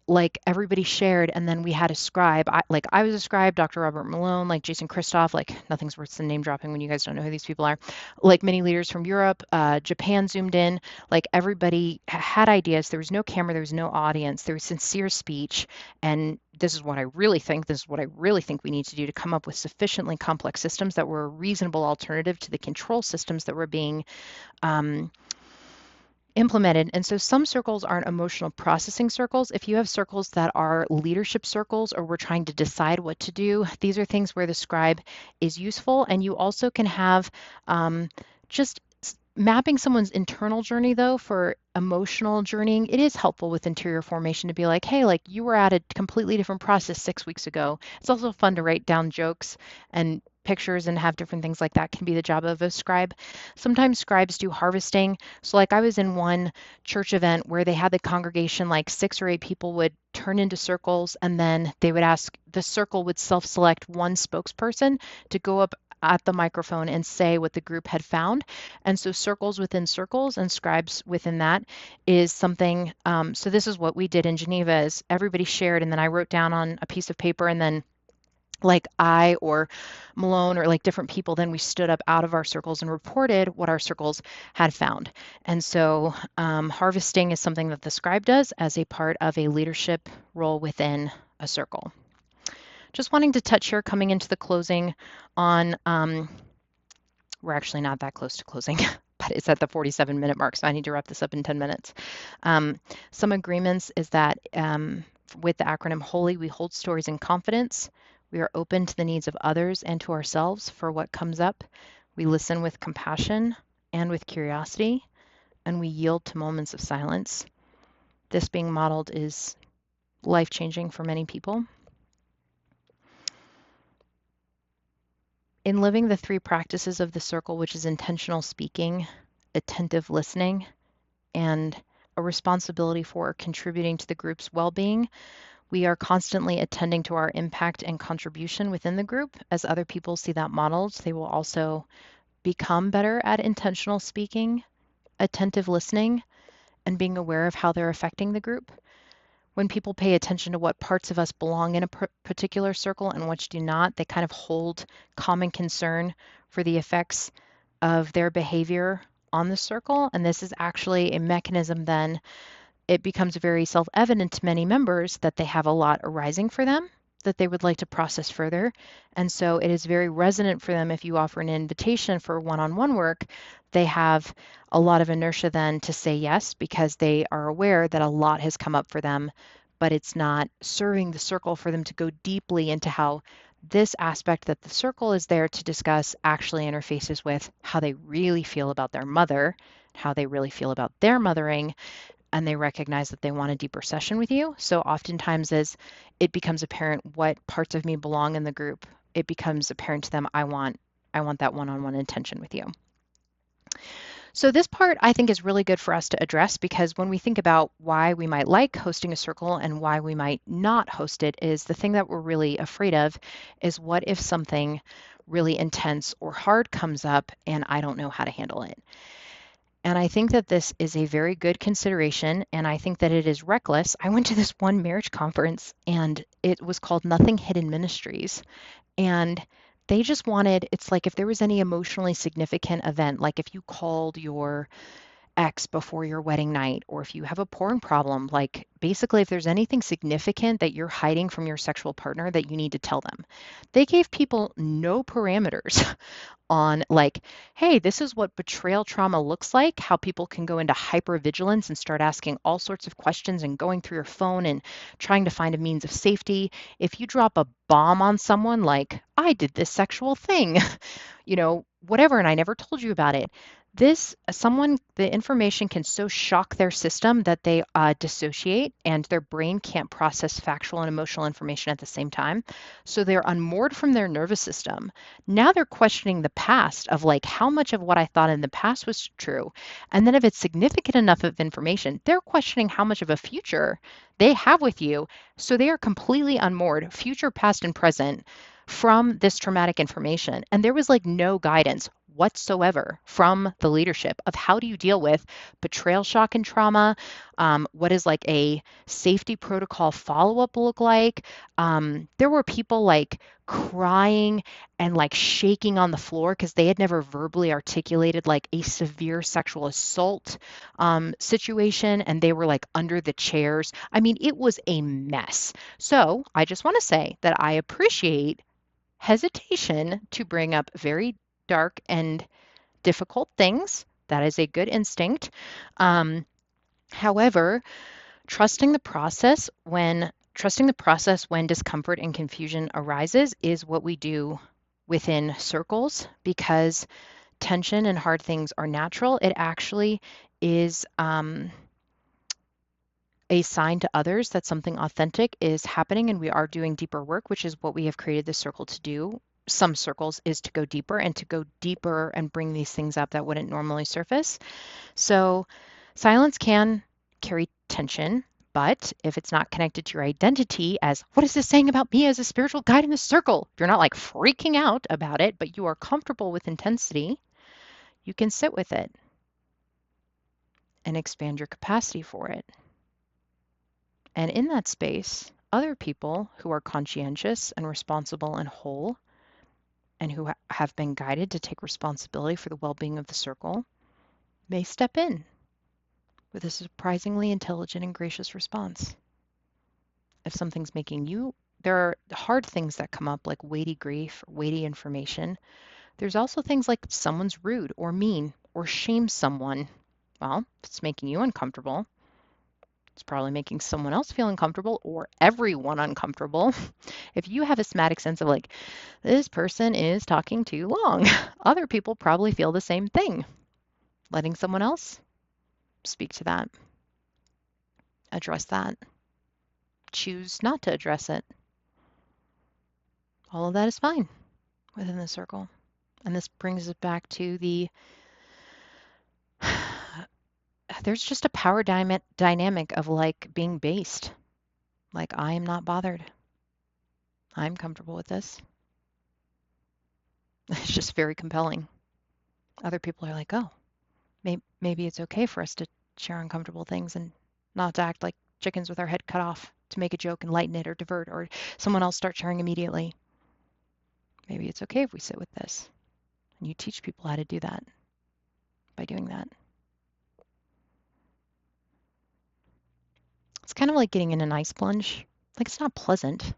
like everybody shared, and then we had a scribe. I was a scribe, Dr. Robert Malone, like Jason Christoph, like nothing's worse than name dropping when you guys don't know who these people are. Like many leaders from Europe, Japan zoomed in, like everybody had ideas. There was no camera, there was no audience, there was sincere speech. And this is what I really think, we need to do to come up with sufficiently complex systems that were a reasonable alternative to the control systems that were being implemented. And so some circles aren't emotional processing circles. If you have circles that are leadership circles, or we're trying to decide what to do, these are things where the scribe is useful. And you also can have just mapping someone's internal journey, though, for emotional journeying. It is helpful with interior formation to be like, hey, like you were at a completely different process 6 weeks ago. It's also fun to write down jokes and pictures and have different things like that. Can be the job of a scribe. Sometimes scribes do harvesting. So like I was in one church event where they had the congregation, like 6 or 8 people would turn into circles, and then they would ask, the circle would self-select one spokesperson to go up at the microphone and say what the group had found. And so circles within circles and scribes within that is something. So this is what we did in Geneva, is everybody shared, and then I wrote down on a piece of paper, and then like I or Malone or like different people, then we stood up out of our circles and reported what our circles had found. And so harvesting is something that the scribe does as a part of a leadership role within a circle. Just wanting to touch here, coming into the closing, on, we're actually not that close to closing, but it's at the 47-minute mark, so I need to wrap this up in 10 minutes. Some agreements is that with the acronym HOLY, we hold stories in confidence. We are open to the needs of others and to ourselves for what comes up. We listen with compassion and with curiosity, and we yield to moments of silence. This being modeled is life-changing for many people. In living the 3 practices of the circle, which is intentional speaking, attentive listening, and a responsibility for contributing to the group's well-being, we are constantly attending to our impact and contribution within the group. As other people see that modeled, they will also become better at intentional speaking, attentive listening, and being aware of how they're affecting the group. When people pay attention to what parts of us belong in a particular circle and which do not, they kind of hold common concern for the effects of their behavior on the circle. And this is actually a mechanism, then it becomes very self-evident to many members that they have a lot arising for them that they would like to process further. And so it is very resonant for them if you offer an invitation for one-on-one work. They have a lot of inertia then to say yes, because they are aware that a lot has come up for them, but it's not serving the circle for them to go deeply into how this aspect that the circle is there to discuss actually interfaces with how they really feel about their mother, how they really feel about their mothering, and they recognize that they want a deeper session with you. So oftentimes as it becomes apparent what parts of me belong in the group, it becomes apparent to them, I want that one-on-one intention with you. So this part I think is really good for us to address because when we think about why we might like hosting a circle and why we might not host it is the thing that we're really afraid of is what if something really intense or hard comes up and I don't know how to handle it. And I think that this is a very good consideration, and I think that it is reckless. I went to this one marriage conference, and it was called Nothing Hidden Ministries. And they just wanted, it's like if there was any emotionally significant event, like if you called your ex before your wedding night, or if you have a porn problem, like basically if there's anything significant that you're hiding from your sexual partner that you need to tell them. They gave people no parameters on like, hey, this is what betrayal trauma looks like, how people can go into hypervigilance and start asking all sorts of questions and going through your phone and trying to find a means of safety. If you drop a bomb on someone, like, I did this sexual thing, whatever, and I never told you about it. The information can so shock their system that they dissociate and their brain can't process factual and emotional information at the same time. So they're unmoored from their nervous system. Now they're questioning the past of like how much of what I thought in the past was true. And then if it's significant enough of information, they're questioning how much of a future they have with you. So they are completely unmoored, future, past, and present from this traumatic information. And there was like no guidance whatsoever from the leadership of how do you deal with betrayal, shock, and trauma. What is like a safety protocol follow-up look like? There were people like crying and like shaking on the floor because they had never verbally articulated like a severe sexual assault situation, and they were like under the chairs. I mean, it was a mess. So I just want to say that I appreciate hesitation to bring up very dark and difficult things. That is a good instinct. Um, However, trusting the process when discomfort and confusion arises is what we do within circles because tension and hard things are natural. It actually is a sign to others that something authentic is happening and we are doing deeper work, which is what we have created this circle to do. Some circles is to go deeper and bring these things up that wouldn't normally surface. So silence can carry tension, but if it's not connected to your identity as what is this saying about me as a spiritual guide in the circle, if you're not like freaking out about it, but you are comfortable with intensity, you can sit with it and expand your capacity for it. And in that space, other people who are conscientious and responsible and whole and who have been guided to take responsibility for the well-being of the circle may step in with a surprisingly intelligent and gracious response. If something's making you, there are hard things that come up like weighty grief, weighty information. There's also things like someone's rude or mean or shames someone. Well, if it's making you uncomfortable, it's probably making someone else feel uncomfortable or everyone uncomfortable. If you have a somatic sense of like, this person is talking too long, other people probably feel the same thing. Letting someone else speak to that, address that, choose not to address it. All of that is fine within the circle. And this brings us back to there's just a power dynamic of like being based. Like, I am not bothered. I'm comfortable with this. It's just very compelling. Other people are like, oh, maybe it's okay for us to share uncomfortable things and not to act like chickens with our head cut off to make a joke and lighten it or divert, or someone else start sharing immediately. Maybe it's okay if we sit with this. And you teach people how to do that by doing that. It's kind of like getting in an ice plunge. Like, it's not pleasant,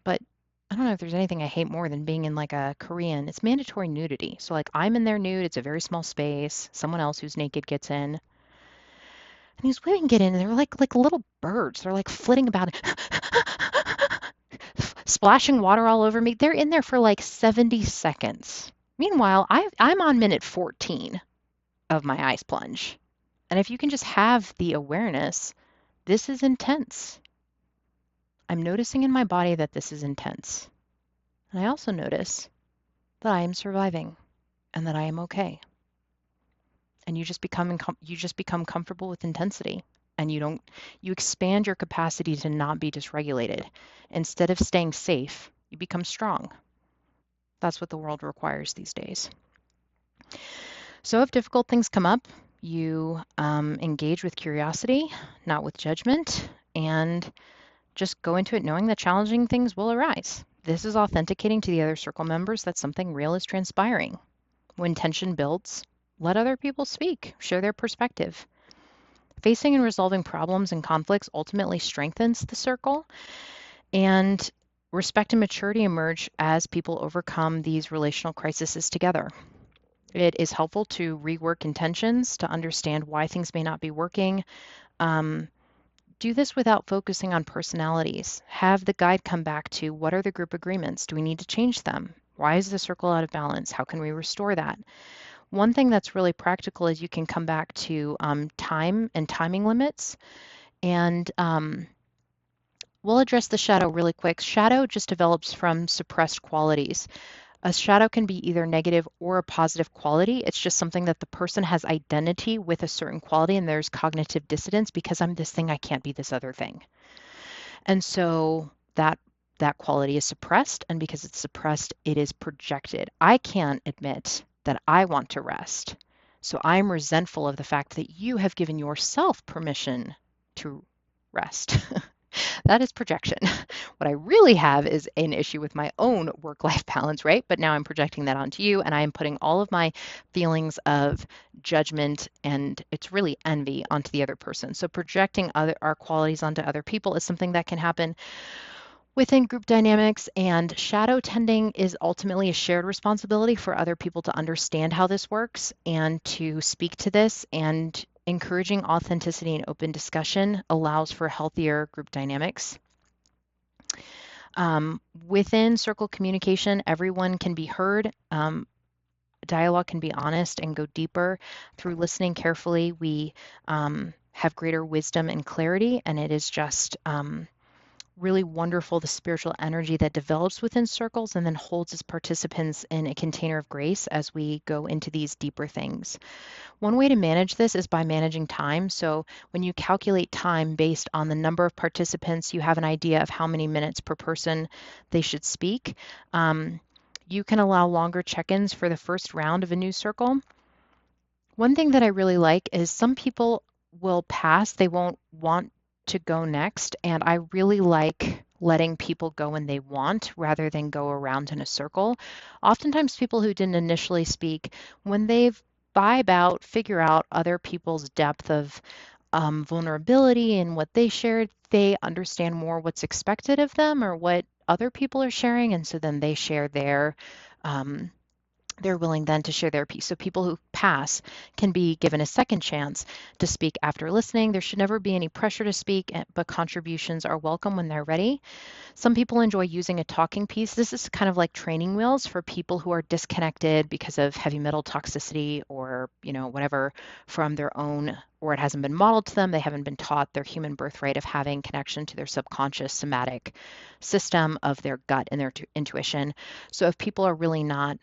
but I don't know if there's anything I hate more than being in like a Korean. It's mandatory nudity. So like I'm in there nude. It's a very small space. Someone else who's naked gets in. And these women get in and they're like little birds. They're like flitting about, splashing water all over me. They're in there for like 70 seconds. Meanwhile, I'm on minute 14 of my ice plunge. And if you can just have the awareness, this is intense. I'm noticing in my body that this is intense. And I also notice that I am surviving and that I am okay. and you just become comfortable with intensity, and you expand your capacity to not be dysregulated. Instead of staying safe, you become strong. That's what the world requires these days. So if difficult things come up, you engage with curiosity, not with judgment, and just go into it knowing that challenging things will arise. This is authenticating to the other circle members that something real is transpiring. When tension builds, let other people speak, share their perspective. Facing and resolving problems and conflicts ultimately strengthens the circle, and respect and maturity emerge as people overcome these relational crises together. It is helpful to rework intentions to understand why things may not be working. Do this without focusing on personalities. Have the guide come back to what are the group agreements? Do we need to change them? Why is the circle out of balance? How can we restore that? One thing that's really practical is you can come back to time and timing limits. And we'll address the shadow really quick. Shadow just develops from suppressed qualities. A shadow can be either negative or a positive quality. It's just something that the person has identity with a certain quality, and there's cognitive dissonance because I'm this thing, I can't be this other thing. And so that quality is suppressed, and because it's suppressed, it is projected. I can't admit that I want to rest. So I'm resentful of the fact that you have given yourself permission to rest. That is projection. What I really have is an issue with my own work-life balance, right? But now I'm projecting that onto you, and I am putting all of my feelings of judgment, and it's really envy, onto the other person. So projecting our qualities onto other people is something that can happen within group dynamics, and shadow tending is ultimately a shared responsibility for other people to understand how this works and to speak to this, and encouraging authenticity and open discussion allows for healthier group dynamics. Within circle communication, everyone can be heard. Dialogue can be honest and go deeper. Through listening carefully, we have greater wisdom and clarity, and it is just really wonderful, the spiritual energy that develops within circles and then holds its participants in a container of grace as we go into these deeper things. One way to manage this is by managing time. So when you calculate time based on the number of participants, you have an idea of how many minutes per person they should speak. You can allow longer check-ins for the first round of a new circle. One thing that I really like is some people will pass, they won't want to go next, and I really like letting people go when they want rather than go around in a circle. Oftentimes people who didn't initially speak, when they've vibe out, figure out other people's depth of vulnerability and what they shared, they understand more what's expected of them or what other people are sharing, and so then they share they're willing then to share their piece. So people who pass can be given a second chance to speak after listening. There should never be any pressure to speak, but contributions are welcome when they're ready. Some people enjoy using a talking piece. This is kind of like training wheels for people who are disconnected because of heavy metal toxicity or, whatever from their own, or it hasn't been modeled to them. They haven't been taught their human birthright of having connection to their subconscious somatic system of their gut and their intuition. So if people are really not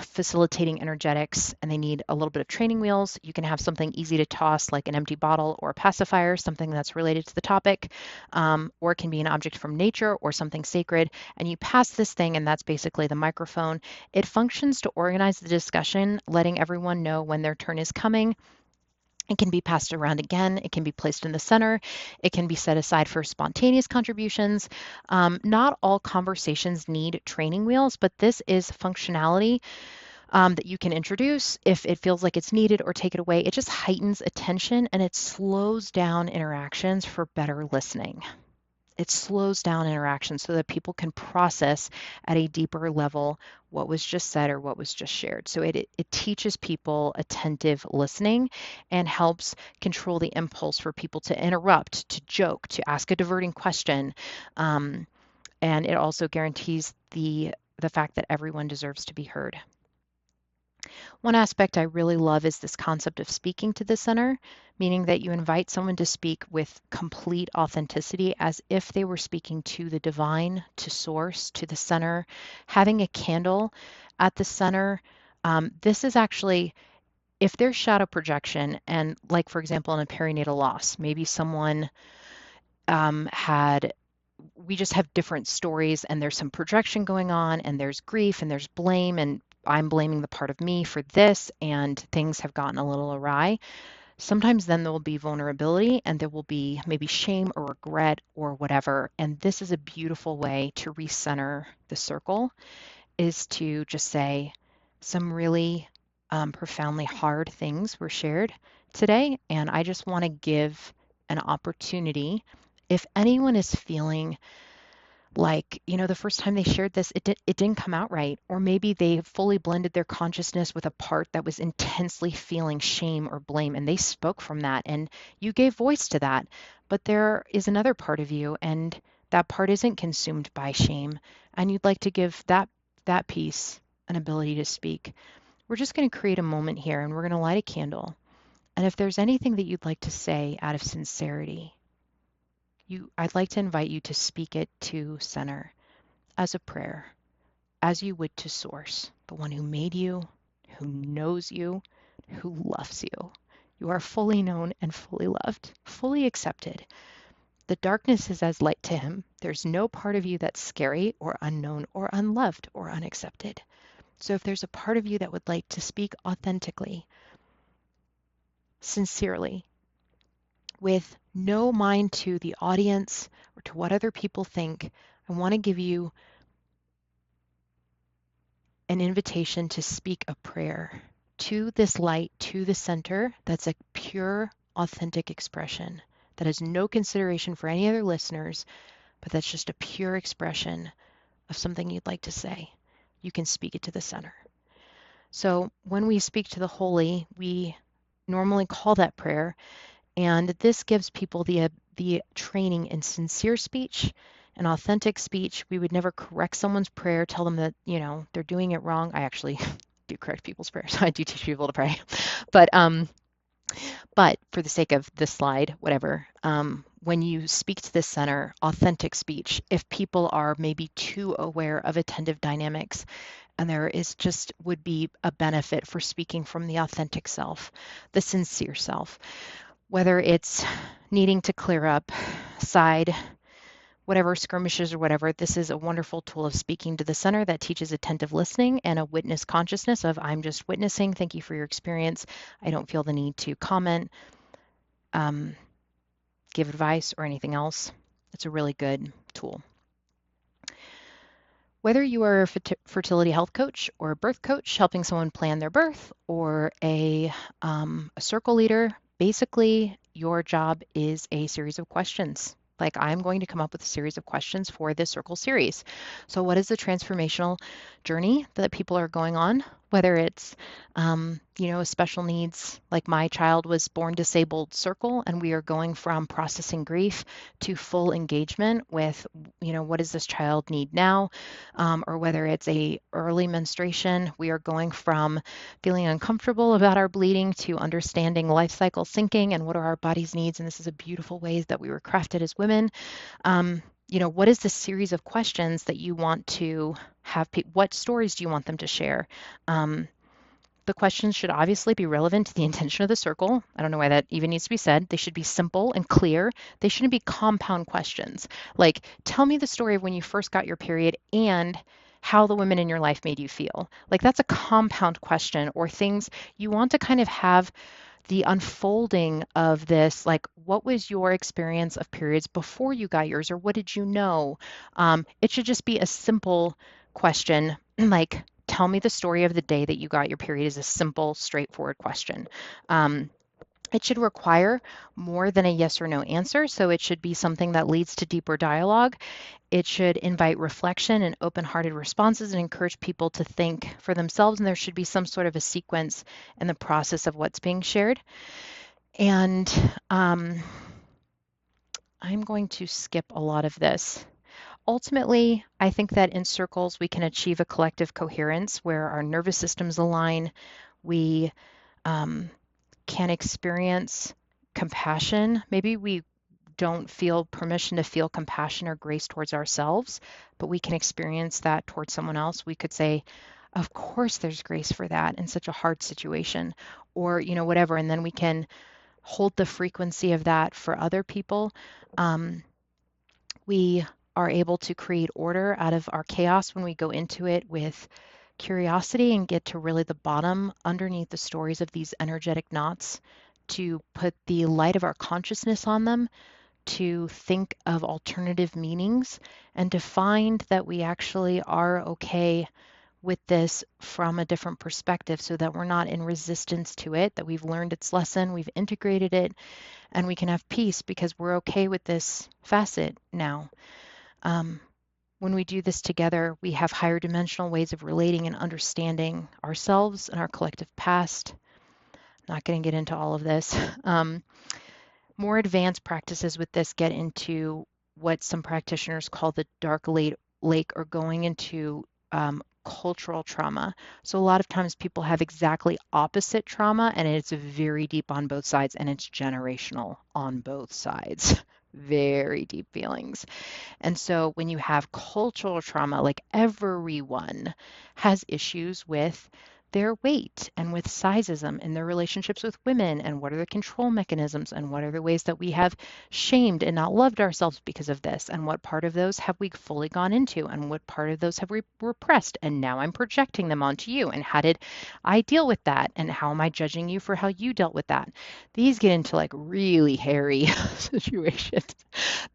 facilitating energetics and they need a little bit of training wheels, you can have something easy to toss like an empty bottle or a pacifier, something that's related to the topic, or it can be an object from nature or something sacred, and you pass this thing, and that's basically the microphone. It functions to organize the discussion, letting everyone know when their turn is coming. It can be passed around again. It can be placed in the center. It can be set aside for spontaneous contributions. Not all conversations need training wheels, but this is functionality that you can introduce if it feels like it's needed, or take it away. It just heightens attention and it slows down interactions for better listening. It slows down interactions so that people can process at a deeper level what was just said or what was just shared. So it teaches people attentive listening and helps control the impulse for people to interrupt, to joke, to ask a diverting question. And it also guarantees the fact that everyone deserves to be heard. One aspect I really love is this concept of speaking to the center, meaning that you invite someone to speak with complete authenticity as if they were speaking to the divine, to source, to the center. Having a candle at the center This is actually, if there's shadow projection, and like, for example, in a perinatal loss, maybe someone had, we just have different stories and there's some projection going on and there's grief and there's blame and I'm blaming the part of me for this and things have gotten a little awry. Sometimes then there will be vulnerability and there will be maybe shame or regret or whatever. And this is a beautiful way to recenter the circle, is to just say some really profoundly hard things were shared today. And I just want to give an opportunity, if anyone is feeling like, the first time they shared this, it didn't come out right, or maybe they fully blended their consciousness with a part that was intensely feeling shame or blame, and they spoke from that, and you gave voice to that. But there is another part of you, and that part isn't consumed by shame, and you'd like to give that piece an ability to speak. We're just going to create a moment here, and we're going to light a candle. And if there's anything that you'd like to say out of sincerity, I'd like to invite you to speak it to center as a prayer, as you would to Source, the one who made you, who knows you, who loves you. You are fully known and fully loved, fully accepted. The darkness is as light to him. There's no part of you that's scary or unknown or unloved or unaccepted. So if there's a part of you that would like to speak authentically, sincerely, with no mind to the audience or to what other people think, I want to give you an invitation to speak a prayer to this light, to the center, that's a pure, authentic expression that has no consideration for any other listeners, but that's just a pure expression of something you'd like to say. You can speak it to the center. So when we speak to the holy, we normally call that prayer, and this gives people the training in sincere speech and authentic speech. We would never correct someone's prayer, tell them that, they're doing it wrong. I actually do correct people's prayers. I do teach people to pray. But for the sake of this slide, whatever, when you speak to the center, authentic speech, if people are maybe too aware of attentive dynamics, and there is just would be a benefit for speaking from the authentic self, the sincere self, whether it's needing to clear up side, whatever skirmishes or whatever, this is a wonderful tool of speaking to the center that teaches attentive listening and a witness consciousness of, I'm just witnessing. Thank you for your experience. I don't feel the need to comment, give advice, or anything else. It's a really good tool. Whether you are a fertility health coach or a birth coach helping someone plan their birth, or a circle leader, basically your job is a series of questions. Like, I'm going to come up with a series of questions for this circle series. So what is the transformational journey that people are going on? Whether it's, special needs, like my child was born disabled circle, and we are going from processing grief to full engagement with, what does this child need now? Or whether it's a early menstruation, we are going from feeling uncomfortable about our bleeding to understanding life cycle syncing and what are our body's needs. And this is a beautiful ways that we were crafted as women. What is the series of questions that you want to have? What stories do you want them to share? The questions should obviously be relevant to the intention of the circle. I don't know why that even needs to be said. They should be simple and clear. They shouldn't be compound questions. Like, tell me the story of when you first got your period and how the women in your life made you feel. Like, that's a compound question, or things you want to kind of have the unfolding of this, like, what was your experience of periods before you got yours, or what did you know? It should just be a simple question, like, tell me the story of the day that you got your period, is a simple, straightforward question. It should require more than a yes or no answer, so it should be something that leads to deeper dialogue. It should invite reflection and open-hearted responses and encourage people to think for themselves, and there should be some sort of a sequence in the process of what's being shared. And I'm going to skip a lot of this. Ultimately, I think that in circles, we can achieve a collective coherence where our nervous systems align. We can experience compassion. Maybe we don't feel permission to feel compassion or grace towards ourselves, but we can experience that towards someone else. We could say, Of course, there's grace for that in such a hard situation or, whatever. And then we can hold the frequency of that for other people. Um, we are able to create order out of our chaos when we go into it with curiosity and get to really the bottom underneath the stories of these energetic knots, to put the light of our consciousness on them, to think of alternative meanings, and to find that we actually are okay with this from a different perspective, so that we're not in resistance to it, that we've learned its lesson, we've integrated it, and we can have peace because we're okay with this facet now. Um, when we do this together, we have higher dimensional ways of relating and understanding ourselves and our collective past. I'm not going to get into all of this. Um, More advanced practices with this get into what some practitioners call the dark lake, or going into cultural trauma. So a lot of times people have exactly opposite trauma, and it's very deep on both sides, and it's generational on both sides. Very deep feelings. And so when you have cultural trauma, like everyone has issues with their weight and with sizeism in their relationships with women, and what are the control mechanisms, and what are the ways that we have shamed and not loved ourselves because of this, and what part of those have we fully gone into, and what part of those have we repressed, and now I'm projecting them onto you, and how did I deal with that, and how am I judging you for how you dealt with that? These get into like really hairy situations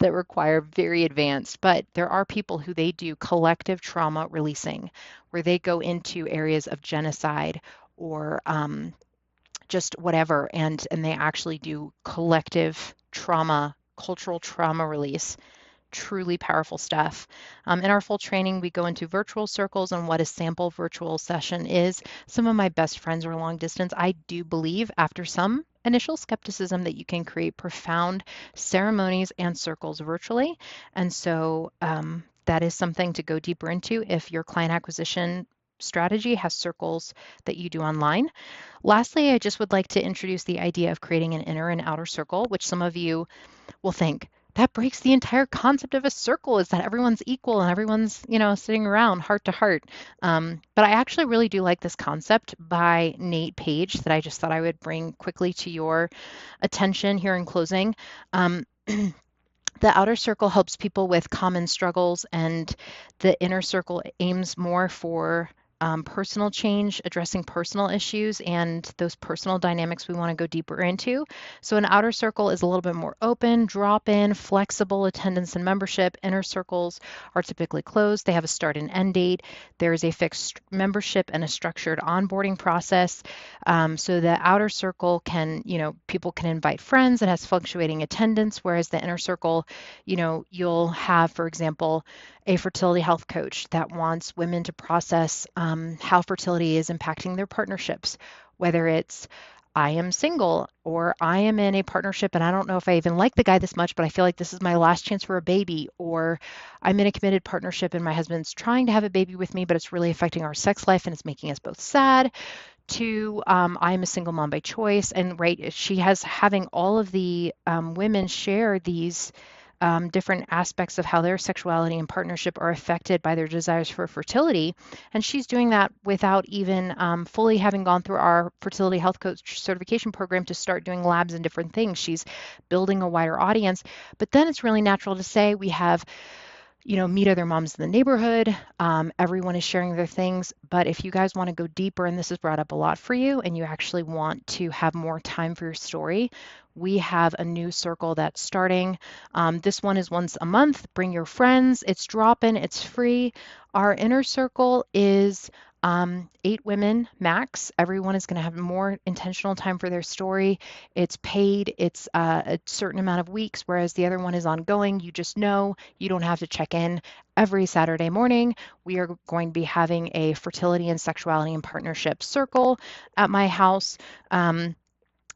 that require very advanced, but there are people who they do collective trauma releasing, where they go into areas of genocide or just whatever, and they actually do collective trauma, cultural trauma release. Truly powerful stuff. In our full training, we go into virtual circles and what a sample virtual session is. Some of my best friends are long distance. I do believe, after some initial skepticism, that you can create profound ceremonies and circles virtually. And so that is something to go deeper into if your client acquisition strategy has circles that you do online. Lastly, I just would like to introduce the idea of creating an inner and outer circle, which some of you will think that breaks the entire concept of a circle, is that everyone's equal and everyone's, sitting around heart to heart. But I actually really do like this concept by Nate Page that I just thought I would bring quickly to your attention here in closing. The outer circle helps people with common struggles, and the inner circle aims more for personal change, addressing personal issues and those personal dynamics we want to go deeper into. So an outer circle is a little bit more open, drop-in, flexible attendance and membership. Inner circles are typically closed. They have a start and end date. There is a fixed membership and a structured onboarding process. So the outer circle can, people can invite friends. It has fluctuating attendance, whereas the inner circle, you'll have, for example, a fertility health coach that wants women to process how fertility is impacting their partnerships, whether it's I am single or I am in a partnership and I don't know if I even like the guy this much, but I feel like this is my last chance for a baby, or I'm in a committed partnership and my husband's trying to have a baby with me, but it's really affecting our sex life and it's making us both sad, to I'm a single mom by choice. And right, she has having all of the women share these different aspects of how their sexuality and partnership are affected by their desires for fertility. And she's doing that without even fully having gone through our fertility health coach certification program to start doing labs and different things. She's building a wider audience. But then it's really natural to say we have meet other moms in the neighborhood. Everyone is sharing their things. But if you guys want to go deeper, and this is brought up a lot for you, and you actually want to have more time for your story, we have a new circle that's starting. This one is once a month. Bring your friends. It's drop-in. It's free. Our inner circle is 8 women max. Everyone is going to have more intentional time for their story. It's paid. It's a certain amount of weeks, whereas the other one is ongoing. You just know you don't have to check in every Saturday morning. We are going to be having a fertility and sexuality and partnership circle at my house.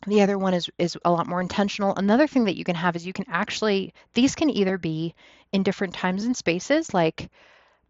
The other one is a lot more intentional. Another thing that you can have is you can actually, these can either be in different times and spaces, like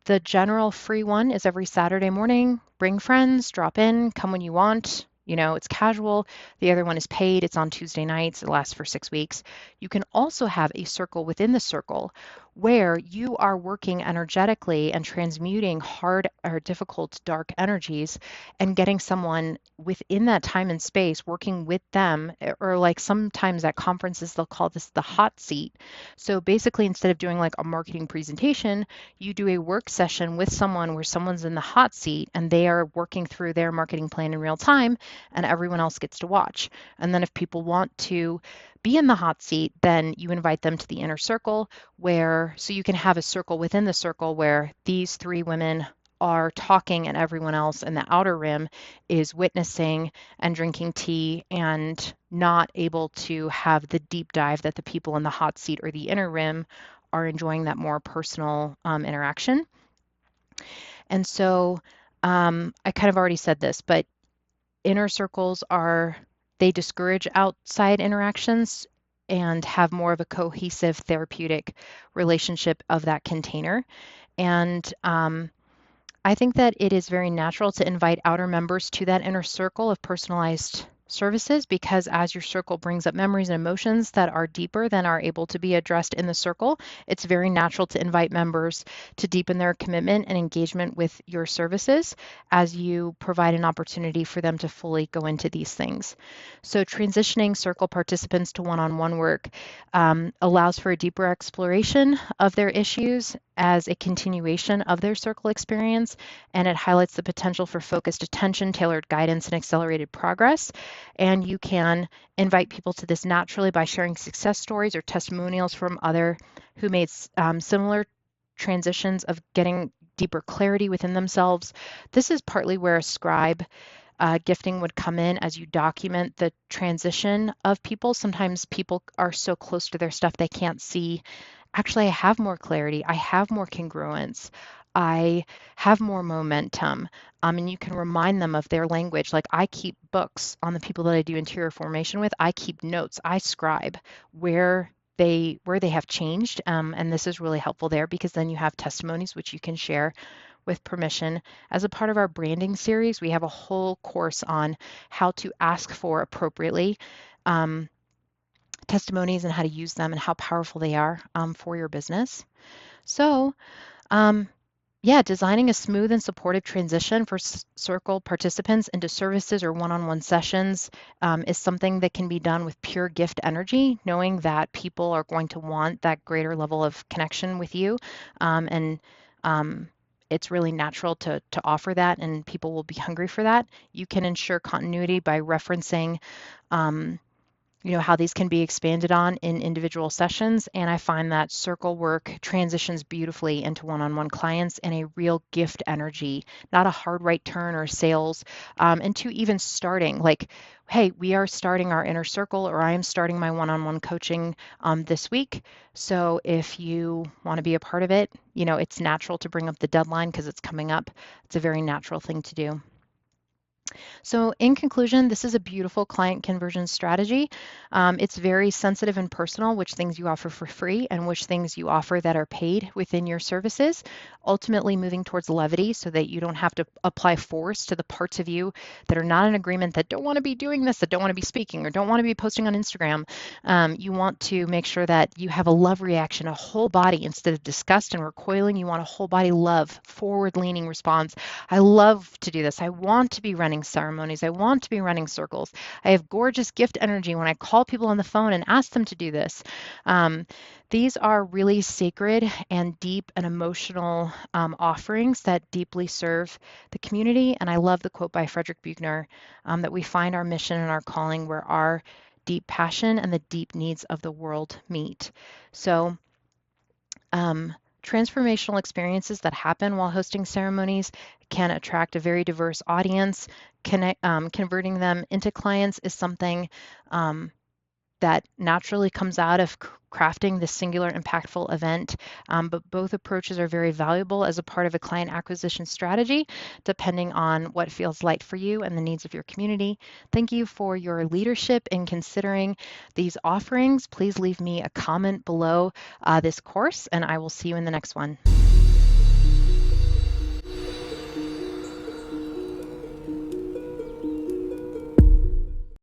the general free one is every Saturday morning. Bring friends, drop in, come when you want. It's casual. The other one is paid. It's on Tuesday nights. It lasts for 6 weeks. You can also have a circle within the circle where you are working energetically and transmuting hard or difficult dark energies and getting someone within that time and space working with them, or like sometimes at conferences they'll call this the hot seat. So basically, instead of doing like a marketing presentation, you do a work session with someone where someone's in the hot seat and they are working through their marketing plan in real time, and everyone else gets to watch. And then if people want to be in the hot seat, then you invite them to the inner circle, where so you can have a circle within the circle where these three women are talking and everyone else in the outer rim is witnessing and drinking tea and not able to have the deep dive that the people in the hot seat or the inner rim are enjoying, that more personal interaction. And so I kind of already said this, but inner circles they discourage outside interactions and have more of a cohesive therapeutic relationship of that container. And I think that it is very natural to invite outer members to that inner circle of personalized services, because as your circle brings up memories and emotions that are deeper than are able to be addressed in the circle, it's very natural to invite members to deepen their commitment and engagement with your services as you provide an opportunity for them to fully go into these things. So transitioning circle participants to one-on-one work allows for a deeper exploration of their issues as a continuation of their circle experience, and it highlights the potential for focused attention, tailored guidance, and accelerated progress. And you can invite people to this naturally by sharing success stories or testimonials from other who made similar transitions of getting deeper clarity within themselves. This is partly where a scribe gifting would come in as you document the transition of people. Sometimes people are so close to their stuff they can't see, actually, I have more clarity, I have more congruence, I have more momentum. And you can remind them of their language. Like, I keep books on the people that I do interior formation with. I keep notes. I scribe where they have changed. And this is really helpful there, because then you have testimonies which you can share with permission. As a part of our branding series, we have a whole course on how to ask for appropriately testimonies and how to use them and how powerful they are for your business. So, yeah, designing a smooth and supportive transition for circle participants into services or one-on-one sessions is something that can be done with pure gift energy, knowing that people are going to want that greater level of connection with you. And it's really natural to offer that, and people will be hungry for that. You can ensure continuity by referencing how these can be expanded on in individual sessions. And I find that circle work transitions beautifully into one-on-one clients and a real gift energy, not a hard right turn or sales. And to even starting, like, hey, we are starting our inner circle, or I am starting my one-on-one coaching this week. So if you want to be a part of it, it's natural to bring up the deadline because it's coming up. It's a very natural thing to do. So in conclusion, this is a beautiful client conversion strategy. It's very sensitive and personal, which things you offer for free and which things you offer that are paid within your services, ultimately moving towards levity so that you don't have to apply force to the parts of you that are not in agreement, that don't want to be doing this, that don't want to be speaking, or don't want to be posting on Instagram. You want to make sure that you have a love reaction, a whole body, instead of disgust and recoiling. You want a whole body love, forward-leaning response. I love to do this. I want to be running ceremonies. I want to be running circles. I have gorgeous gift energy when I call people on the phone and ask them to do this. These are really sacred and deep and emotional offerings that deeply serve the community. And I love the quote by Frederick Buechner that we find our mission and our calling where our deep passion and the deep needs of the world meet. So, transformational experiences that happen while hosting ceremonies can attract a very diverse audience. Converting them into clients is something that naturally comes out of crafting this singular impactful event. But both approaches are very valuable as a part of a client acquisition strategy, depending on what feels right for you and the needs of your community. Thank you for your leadership in considering these offerings. Please leave me a comment below this course, and I will see you in the next one.